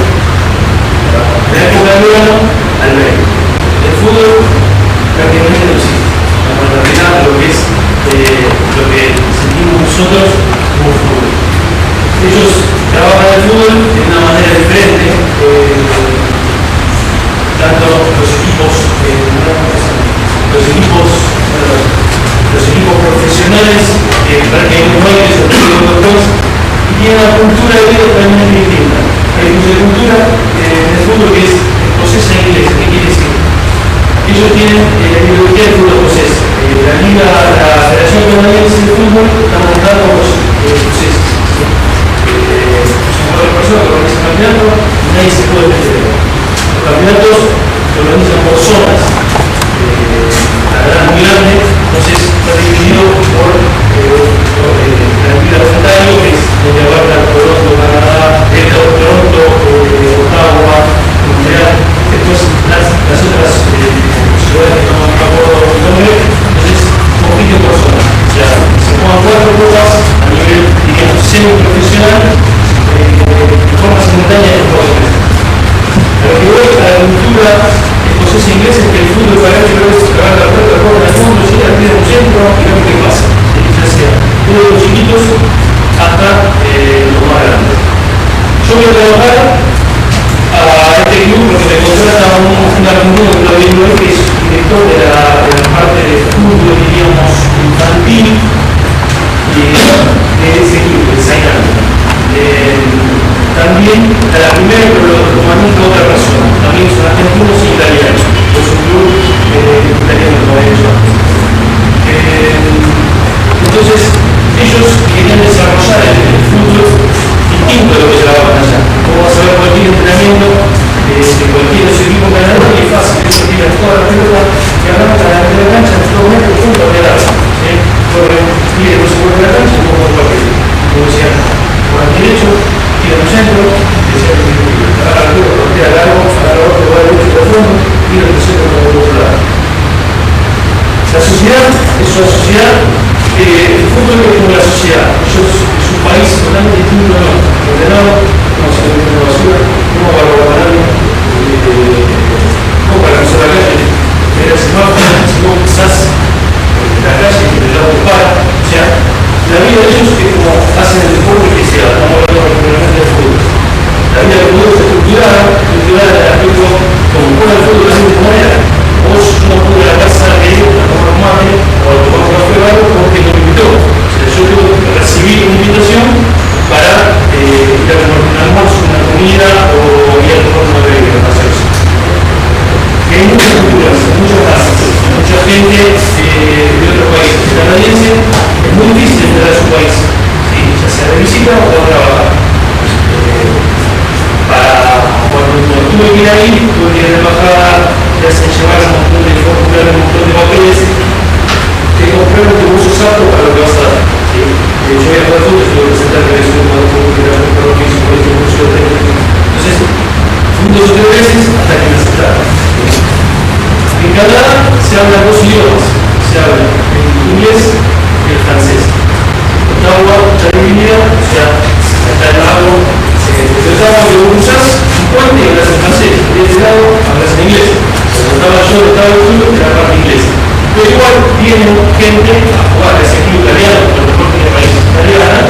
De la época de verano al medio. El fútbol prácticamente no existe. En realidad lo que es lo que sentimos nosotros como fútbol. Ellos trabajan el fútbol de una manera diferente. Tanto los equipos profesionales prácticamente no hay que ser y tienen una cultura de vida totalmente distinta. Hay una cultura del fútbol que es escocesa e inglesa. ¿Qué quiere decir? Ellos tienen la ideología del fútbol escocés. La Federación Canadiense de Fútbol está montada por los escoceses. Son cuatro personas que organizan el campeonato y nadie se puede meter. Los campeonatos se organizan por zonas. La verdad muy grande, entonces está dividido por la actividad de Ontario, que es donde abarca Toronto, Canadá, Toronto, Ottawa, Montreal, después las otras ciudades que no me acuerdo el nombre, entonces un poquito por zona. O sea, se juegan 4 copas a nivel, digamos, semi-profesional, de forma simultánea en todo el mes. Pero que voy a la cultura escocesa e inglesa es que el fútbol para ellos creo que es trabajar la puerta, corre al fondo, llega al pie de un centro y vemos qué pasa. Ya sea desde los chiquitos hasta los más grandes. Yo voy a trabajar a este club porque me contrata un argentino que lo viendo hoy, que es director de la parte de fútbol, diríamos, infantil de ese club, de Sainan. También a la primera pero lo maneja otra persona, también son argentinos y italianos, es un club italiano como ellos. Entonces ellos querían desarrollar el fútbol distinto de lo que trabajan allá. Como vas a ver cualquier entrenamiento de cualquier de su equipo ganador, es fácil, ellos tiran toda la pelota y arrancan a la cancha en todo momento, punto de largo. Corren, tiran no se vuelve a la cancha y no por cualquier. Como decían, por el derecho, tira al centro, decía que agarra el culo, lo tira largo, agarra el otro, va al derecho al fondo, tira al centro por el otro lado. La sociedad es una sociedad, el fútbol es como la sociedad, ellos es un país totalmente distinto a nosotros, ordenado, no se ve una basura, no va a robar a nadie, no para cruzar la calle, mira semáforo, si vos pisás la calle y el lado para, o sea, la vida de ellos es como hacen el deporte que sea, estamos hablando particularmente del fútbol. La vida del fútbol es estructurada del aspecto como juega el fútbol de la misma manera. Vos no pude a la casa de ellos a tomar un mate o a tomar un café o algo porque no me invitó. O sea, yo tengo que recibir una invitación para ir a tomar un almuerzo, una comida o ir a tomar una bebida, no sé eso. Hay muchas culturas, muchas razas, mucha gente de otros países. El canadiense es muy difícil entrar a su país, ¿sí? Ya sea de visita o de trabajar. Cuando tuve que ir ahí, tuve que ir a la embajada, te hacen llevar un montón de formularios, un montón de papeles, te comprueban que vos sos apto para lo que vas a dar. ¿Sí? Yo voy a jugar fútbol, yo voy a presentar que soy un jugador de fútbol, que era un que hizo por este curso de técnico. Entonces, fui 2 o 3 veces hasta que me aceptaron. En Canadá se hablan 2 idiomas, se habla el inglés y el francés. Ottawa está dividida, o sea, está el lago, el lago que vos usás, un puente y hablas en francés, de este lado hablas en inglés. Cuando estaba yo, estaba el club, era la parte inglesa. Pero igual viene gente a jugar a ese club italiano, por lo mejor tiene países italianas,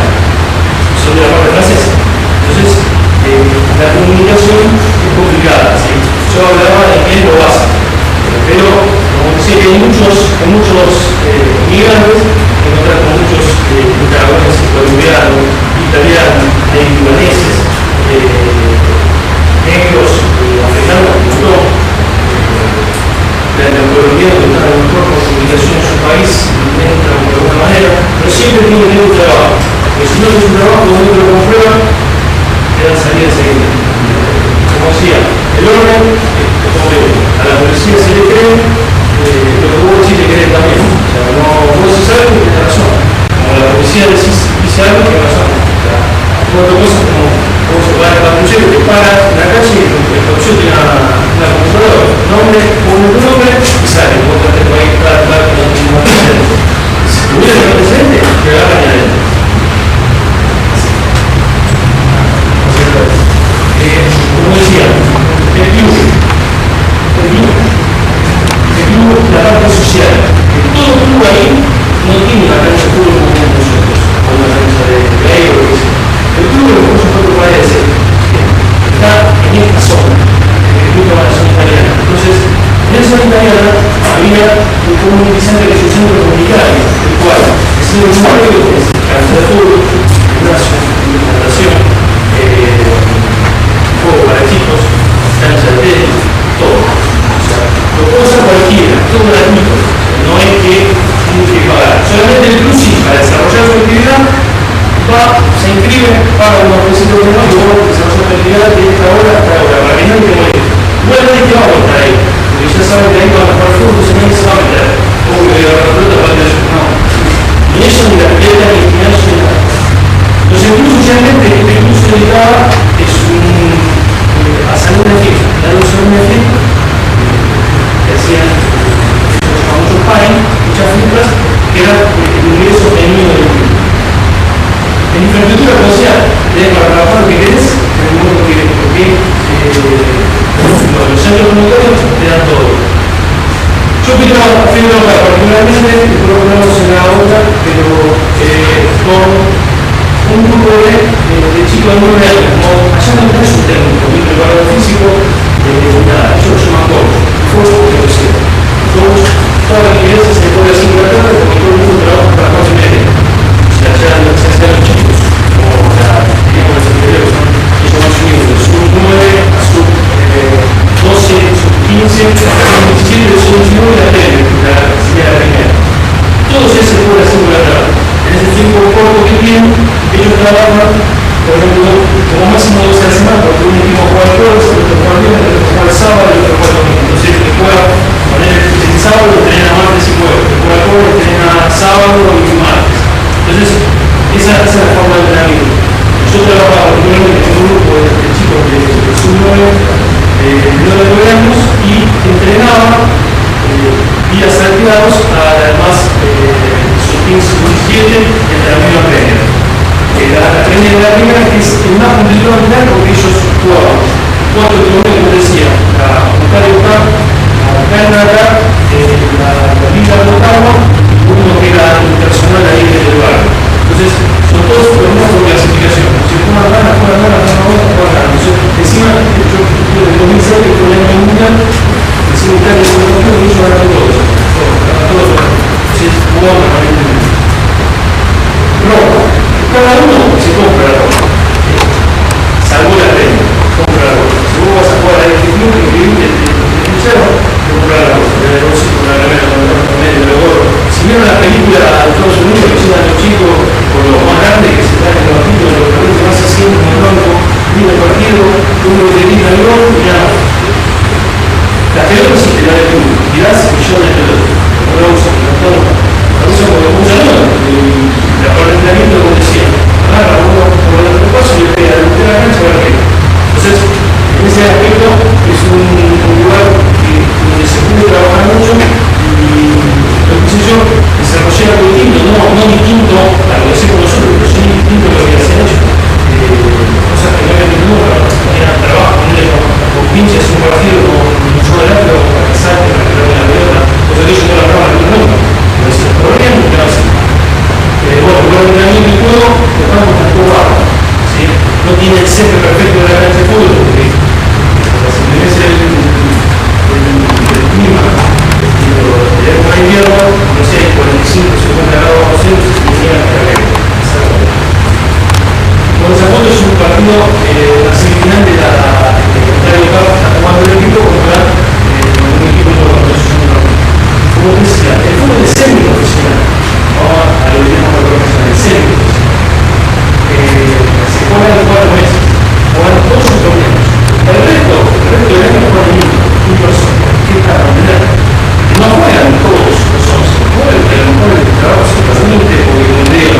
son de la parte francesa. Entonces, la comunicación es complicada, ¿sí? Yo hablaba de inglés lo básico, pero como decía que hay muchos migrantes, encontrar con muchos nicaragüenses, colombianos, italianos, libaneses, negros, africanos, no. La colombiana que está en mejor comunicación en su país, entra de alguna manera, pero siempre tiene que tener un trabajo. Porque si no es un trabajo, cuando uno lo comprueba, te dan salida enseguida. Como decía, el orden, a la policía se le cree, lo que vos decís le creen también. O sea, no, vos decís algo y tenés razón. Como la policía dice algo, tenés razón. O sea, cuatro cosas como vos se va al patrullero, te para en la calle y el patrullero tiene una computadora, nombre, pone tu nombre y sale. Vos tenés que ir a tratar con la hubiera un antecedente, que agarran y adentro. Como decía, el club, la parte social, que todo club ahí no tiene una cancha de fútbol como nosotros, o una cancha de play o lo que sea. El club de los otros países está en esta zona, el club de la zona italiana. Entonces, en esa zona italiana había un comunizante que es un centro comunitario, el cual es el usuario que es cancha de fútbol, gimnasio, natación, juego para chicos, cancha de tenis, todo. O sea, lo puede hacer cualquiera, todo gratuito. No es que tiene que pagar. Solamente el club sí, para desarrollar su actividad, se inscribe, paga unos pesitos de nuevo y luego desarrolla su actividad de esta hora hasta ahora, para que no te moleste. Igualmente va a estar ahí, porque ya saben que ahí van a jugar fútbol, entonces nadie se va a meter. Como que le va a la pelota para que no. Ni eso, ni la pileta, ni el gimnasio, ni nada. Entonces, el club socialmente, este club se dedicaba a salir de fiesta, a dar un segundo de fiesta, que hacían muchos panes, muchas fiestas, que era el ingreso genuino del club. En infraestructura social, para trabajar lo que querés, en el mundo que querés, porque los centros comunitarios te dan todo. Yo fui a trabajar particularmente, después lo ponemos en la otra, pero con un grupo de chicos de 9 años, como allá no tenés un técnico, ni preparador físico, nada, yo lo llaman coach, coach lo que sea. Coach, toda la actividad se puede hacer por la tarde porque todo el mundo trabaja para las 4:30. O sea, ya se hacen los chicos, como digamos los anteriores, ellos van subiendo de sub 9 a sub 12, sub 15, hasta sub 17, de sub 19 y la tele, la primera. Todo eso se puede hacer por la tarde. En ese tiempo corto que tienen, ellos trabajan, por ejemplo, como máximo 2 a la semana, porque un equipo juega el jueves, el otro juega el viernes, el otro juega el sábado, el otro juega el domingo. Entonces, el que juega el sábado lo entrena martes y jueves, el que juega el jueves lo entrena sábado y martes. Entonces, esa es la forma de entrenamiento. Yo trabajaba particularmente en un grupo de chicos de sub 9, de 9 años, y entrenaba días salteados a además sub 15, sub 17 entre la misma premia. La premia de la primera que es el más complicado de entrenar porque ellos jugaban 4 kilómetros, como decía, a buscar y buscar, a Canadá, la Liga de Ottawa, uno que era internacional ahí en el lugar. Entonces, son todos los mismos por clasificación. Si juegan ganas, Entonces, encima, yo tuve el 2006, que fue el año mundial, el simultáneo de los campeones, y ellos ganaron todos. Entonces, jugaban permanentemente. Ropa. Cada uno se compra la ropa. Salvo la premia, compra la ropa. Si vos vas a jugar a este club, que vive el crucero, compra la ropa. El bolsillo con la remera, con el medio, lo gordo. Si vieron la película de Estados Unidos que llevan los chicos por los más grandes que se traen en los partidos, los partidos más asientos en el banco, viene el partido, uno que grita el gol y nada. La pelota sí te da el club, tirás millones de pelotas. No la usan, la usan porque usan no. La parte de entrenamiento, como decía, agarra uno por el otro paso y le pega de la cancha para arriba. Entonces, en ese aspecto es un lugar donde se puede trabajar mucho y lo que sé yo, desarrollé algo distinto, no distinto a lo que hacemos nosotros, pero sí distinto a lo que hacen ellos. Cosas que no habían tenido para trabajo, con pinches un partido con un solo delante, para que salte, para que la pelota, cosa que ellos no la graban en el mundo. Entonces, ¿por qué no lo hacen? Bueno, el entrenamiento y juego estamos transformados, ¿sí? No tiene el centro perfecto de la cancha de fútbol porque simplemente el clima de época de invierno, no sé, 45, 50 grados bajo cero, se tenía que haber. Con esa foto es un partido, la semifinal de la Contrario Cup, está jugando el equipo contra un equipo profesional. Como decía, el fútbol es semi-profesional. Vamos a lo que llamamos profesional, semi-profesional. Se juegan 4 meses, juegan 8 torneos. El resto del año juegan un persona, que está a mantener. No juegan todos los 11, juegan que a lo mejor el trabajo es bastante porque el día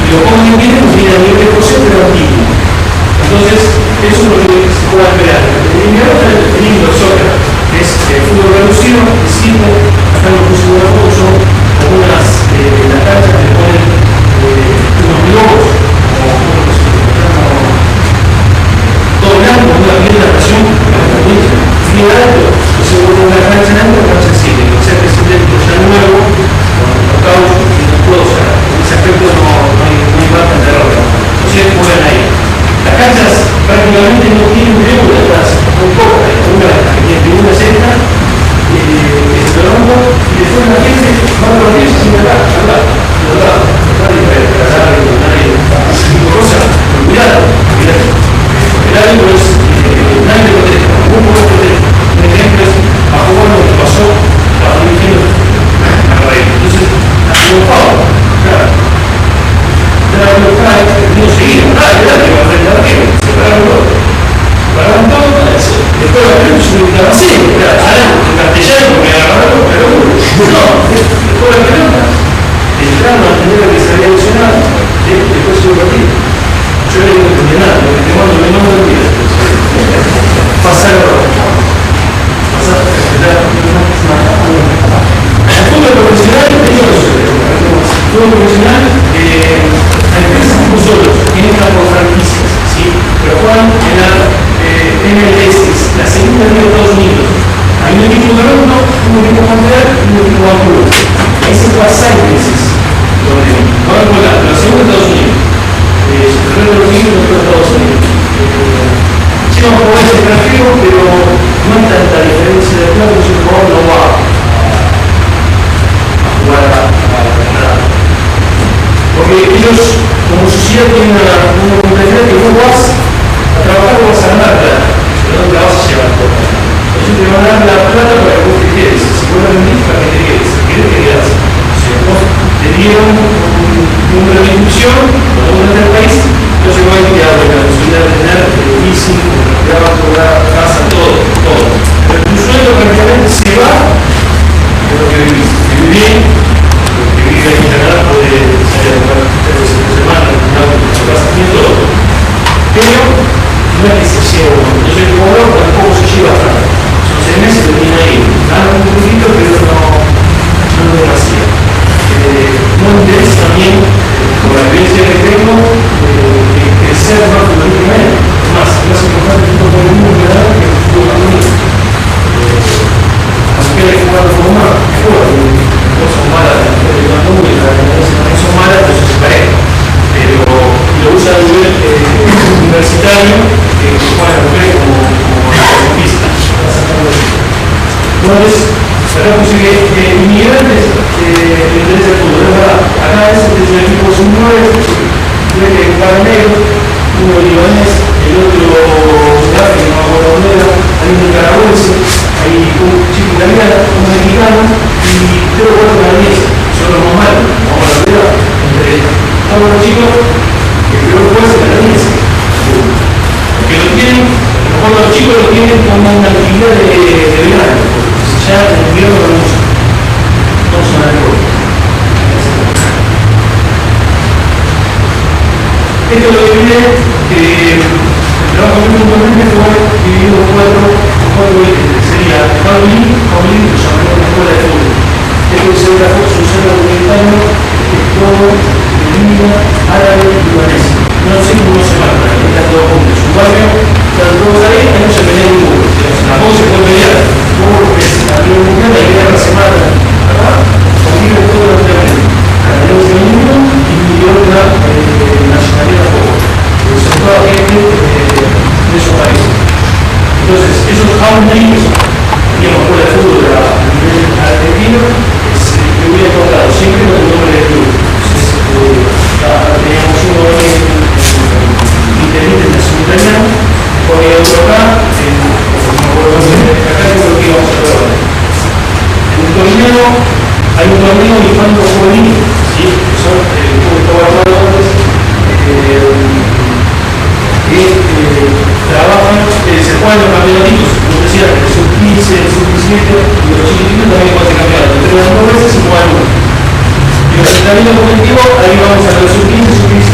Los jóvenes vienen a nivel de porción, pero antiguo. Entonces, eso es lo que se puede esperar. El lindo soccer, que es el fútbol reducido, que sirve, acá lo puse una foto, son como las canchas que ponen unos globos, todo blanco, una piel de natación, muy alto, y se vuelve una cancha en alto, una cancha en sitio, o sea que es sintético ya nuevo, con los cauchos y las cosas, en ese aspecto no hay margen de error. Entonces juegan ahí. Las canchas prácticamente no tienen tribuna atrás, muy pocas, una que tiene tribuna es esta, que es el rombo, y después la gente va a los días sin hablar, cuidado, el árbitro es nadie lo protege, un poco protege. Un ejemplo es a jugar lo que pasó a un ingeniero a raíz. Entonces, ha sido un favor, claro. Lo trae, no seguir, dale, va a frente a la gente, se pararon los otros. Pararon todos, después la pelota se ubicaba así, en castellano, porque agarraron, pero no, después la pelota, entraron a entender que se había lesionado, después se lo partido. Yo le digo que nada, lo que te mando no me olvida. Pasar el rojo. Pasar, el fútbol profesional, el fútbol profesional, hay empresas como nosotros, tienen que por franquicias, ¿sí? Pero juegan en la MLS, la segunda de Estados Unidos. Hay un equipo de Toronto, un equipo Montreal y un equipo Vancouver. Ahí se juega 6 veces. Donde van a jugar la segunda de Estados Unidos. El resto de los equipos de Estados Unidos. Llevan por ese extranjero, pero no hay tanta diferencia de claro que si el jugador no va a jugar a Canadá. Porque ellos, como sociedad, tienen una mentalidad que vos vas a trabajar, vos vas a ganar plata, pero no te la vas a llevar por acá. Ellos te van a dar la plata para que vos te quedes. Si vos la vendís, para que te quedes. Si quieres, te quedas. Si vos te dieron un número de inscripción, cuando vos entras al país, entonces vos te quedar con la posibilidad de tener leasing, cobrar casa, todo. Pero tu sueldo prácticamente se va de lo que vivís. Si vivís bien, que vivís aquí en Canadá, puede salir a jugar 3 veces por semana, su casa tiene todo. Pero no es que se lleva un montón. Entonces el jugador tampoco se lleva plata. Son 6 meses que tiene ahí. Ganan un poquito, pero no demasiado. No me interesa también, por la experiencia que tengo, crecer más futbolísticamente. Es más importante el fútbol femenino que el fútbol masculino. Las mujeres que juegan fútbol más, no son malas, las mujeres de la nube, las mujeres también son malas, pero se pareja. Pero lo usa a nivel universitario, que juegan las mujeres como deportistas. Entonces, acá consigue inmigrantes le interesa el fútbol, es verdad. Acá es un equipo sub-9, tiene un par de negros, uno libanés, el otro sudáfrico, no me acuerdo dónde era, hay un nicaragüense, hay un chico italiano, un mexicano y 3 o 4 canadienses. Son los más malos, vamos a la verdad, entre todos los chicos que creo que pueden ser canadienses. Que lo tienen, cuando los chicos lo tienen como una actividad de verano, ya en invierno no son algo. Esto lo divide, el trabajo puntualmente fue dividido en 4 ejes. Sería Jaulín, que se llama la escuela de fútbol. Esto es un centro comunitario que es todo de línea árabe y libanés. No sé cómo se llama, están todos juntos. Un barrio, están todos ahí, ahí no se pelea ninguno. Tampoco se puede pelear. Porque a nivel mundial la guerra se mata. Acá conviven todos los tremendos. Canadienses femenino y otra nacionalidad poco. Son toda gente de esos países. Entonces, esos outliers, digamos, por el fútbol a nivel argentino, que hubiera encontrado siempre con el nombre del club. Entonces, teníamos uno internet en la simultánea, porque otro acá, acá es lo que íbamos a ver. En un torneo, hay un torneo infanto juvenil, ¿sí? Que son el que estaba hablando antes, que trabajan, se juegan los campeonatitos, como decía, el sub-15, el sub-17, y los chiquititos también pueden ser campeonatos, pero las 2 veces se juegan uno. Y los entrenamientos colectivos, ahí vamos a los sub-15, sub-17,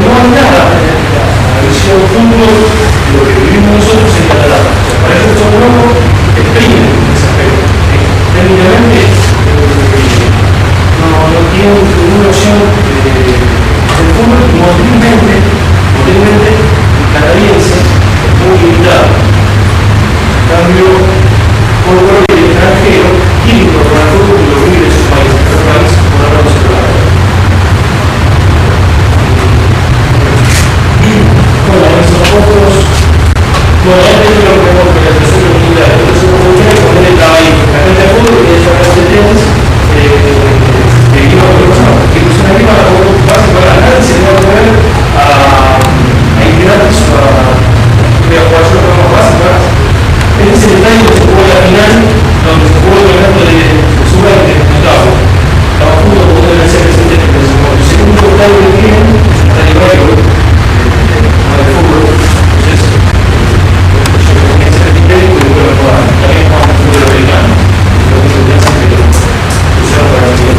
no hay nada en la visión fútbol de lo que vivimos nosotros en Catalán. Para eso son grupos que exprimen ese aspecto. Técnicamente no tienen ninguna opción del fútbol y motilmente el canadiense es muy limitado. En cambio, por el extranjero quiere incorporar fútbol y lo vive en su país, en otro país, por ahora no se puede. Bueno, esos otros, bueno, ya tengo lo que vemos con la tercera unidad, entonces como funciona, poner el trabajo, la cancha de fútbol y esa cancha de tenis, que iba a persona, que es una misma base para nadie se le va a poner a integrantes a jugar solo con más básicas. Este es el detalle donde se jugó la final, donde se jugó el campeonato de sub-20 octavo. Estaba junto con el CR70, el segundo octavo que tienen, está en el de fútbol. Entonces, yo creo que ese criterio que lo puedo jugar. También jugamos fútbol americano. Creo que es lo que hace que lo pusieron para el día.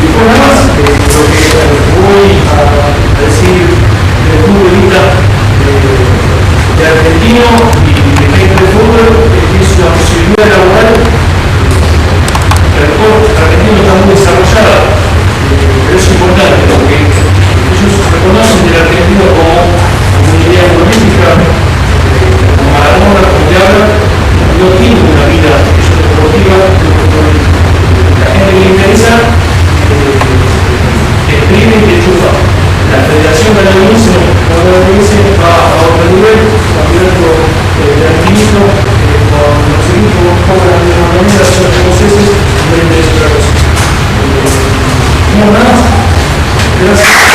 Y por nada más, lo que voy a decir del futbolista de argentino y de gente de fútbol es una posibilidad laboral. El deporte argentino está muy desarrollada, pero es importante porque ellos reconocen el argentino como una idea política, como Maradona, como te habla, no tiene una vida deportiva. La gente que le interesa escribe y enchufa. La Federación Canadiense va a otro nivel, campeonato de alpinismo, con los equipos como la misma manera, son los escoceses, no le interesa otra cosa. No, nada más. Gracias.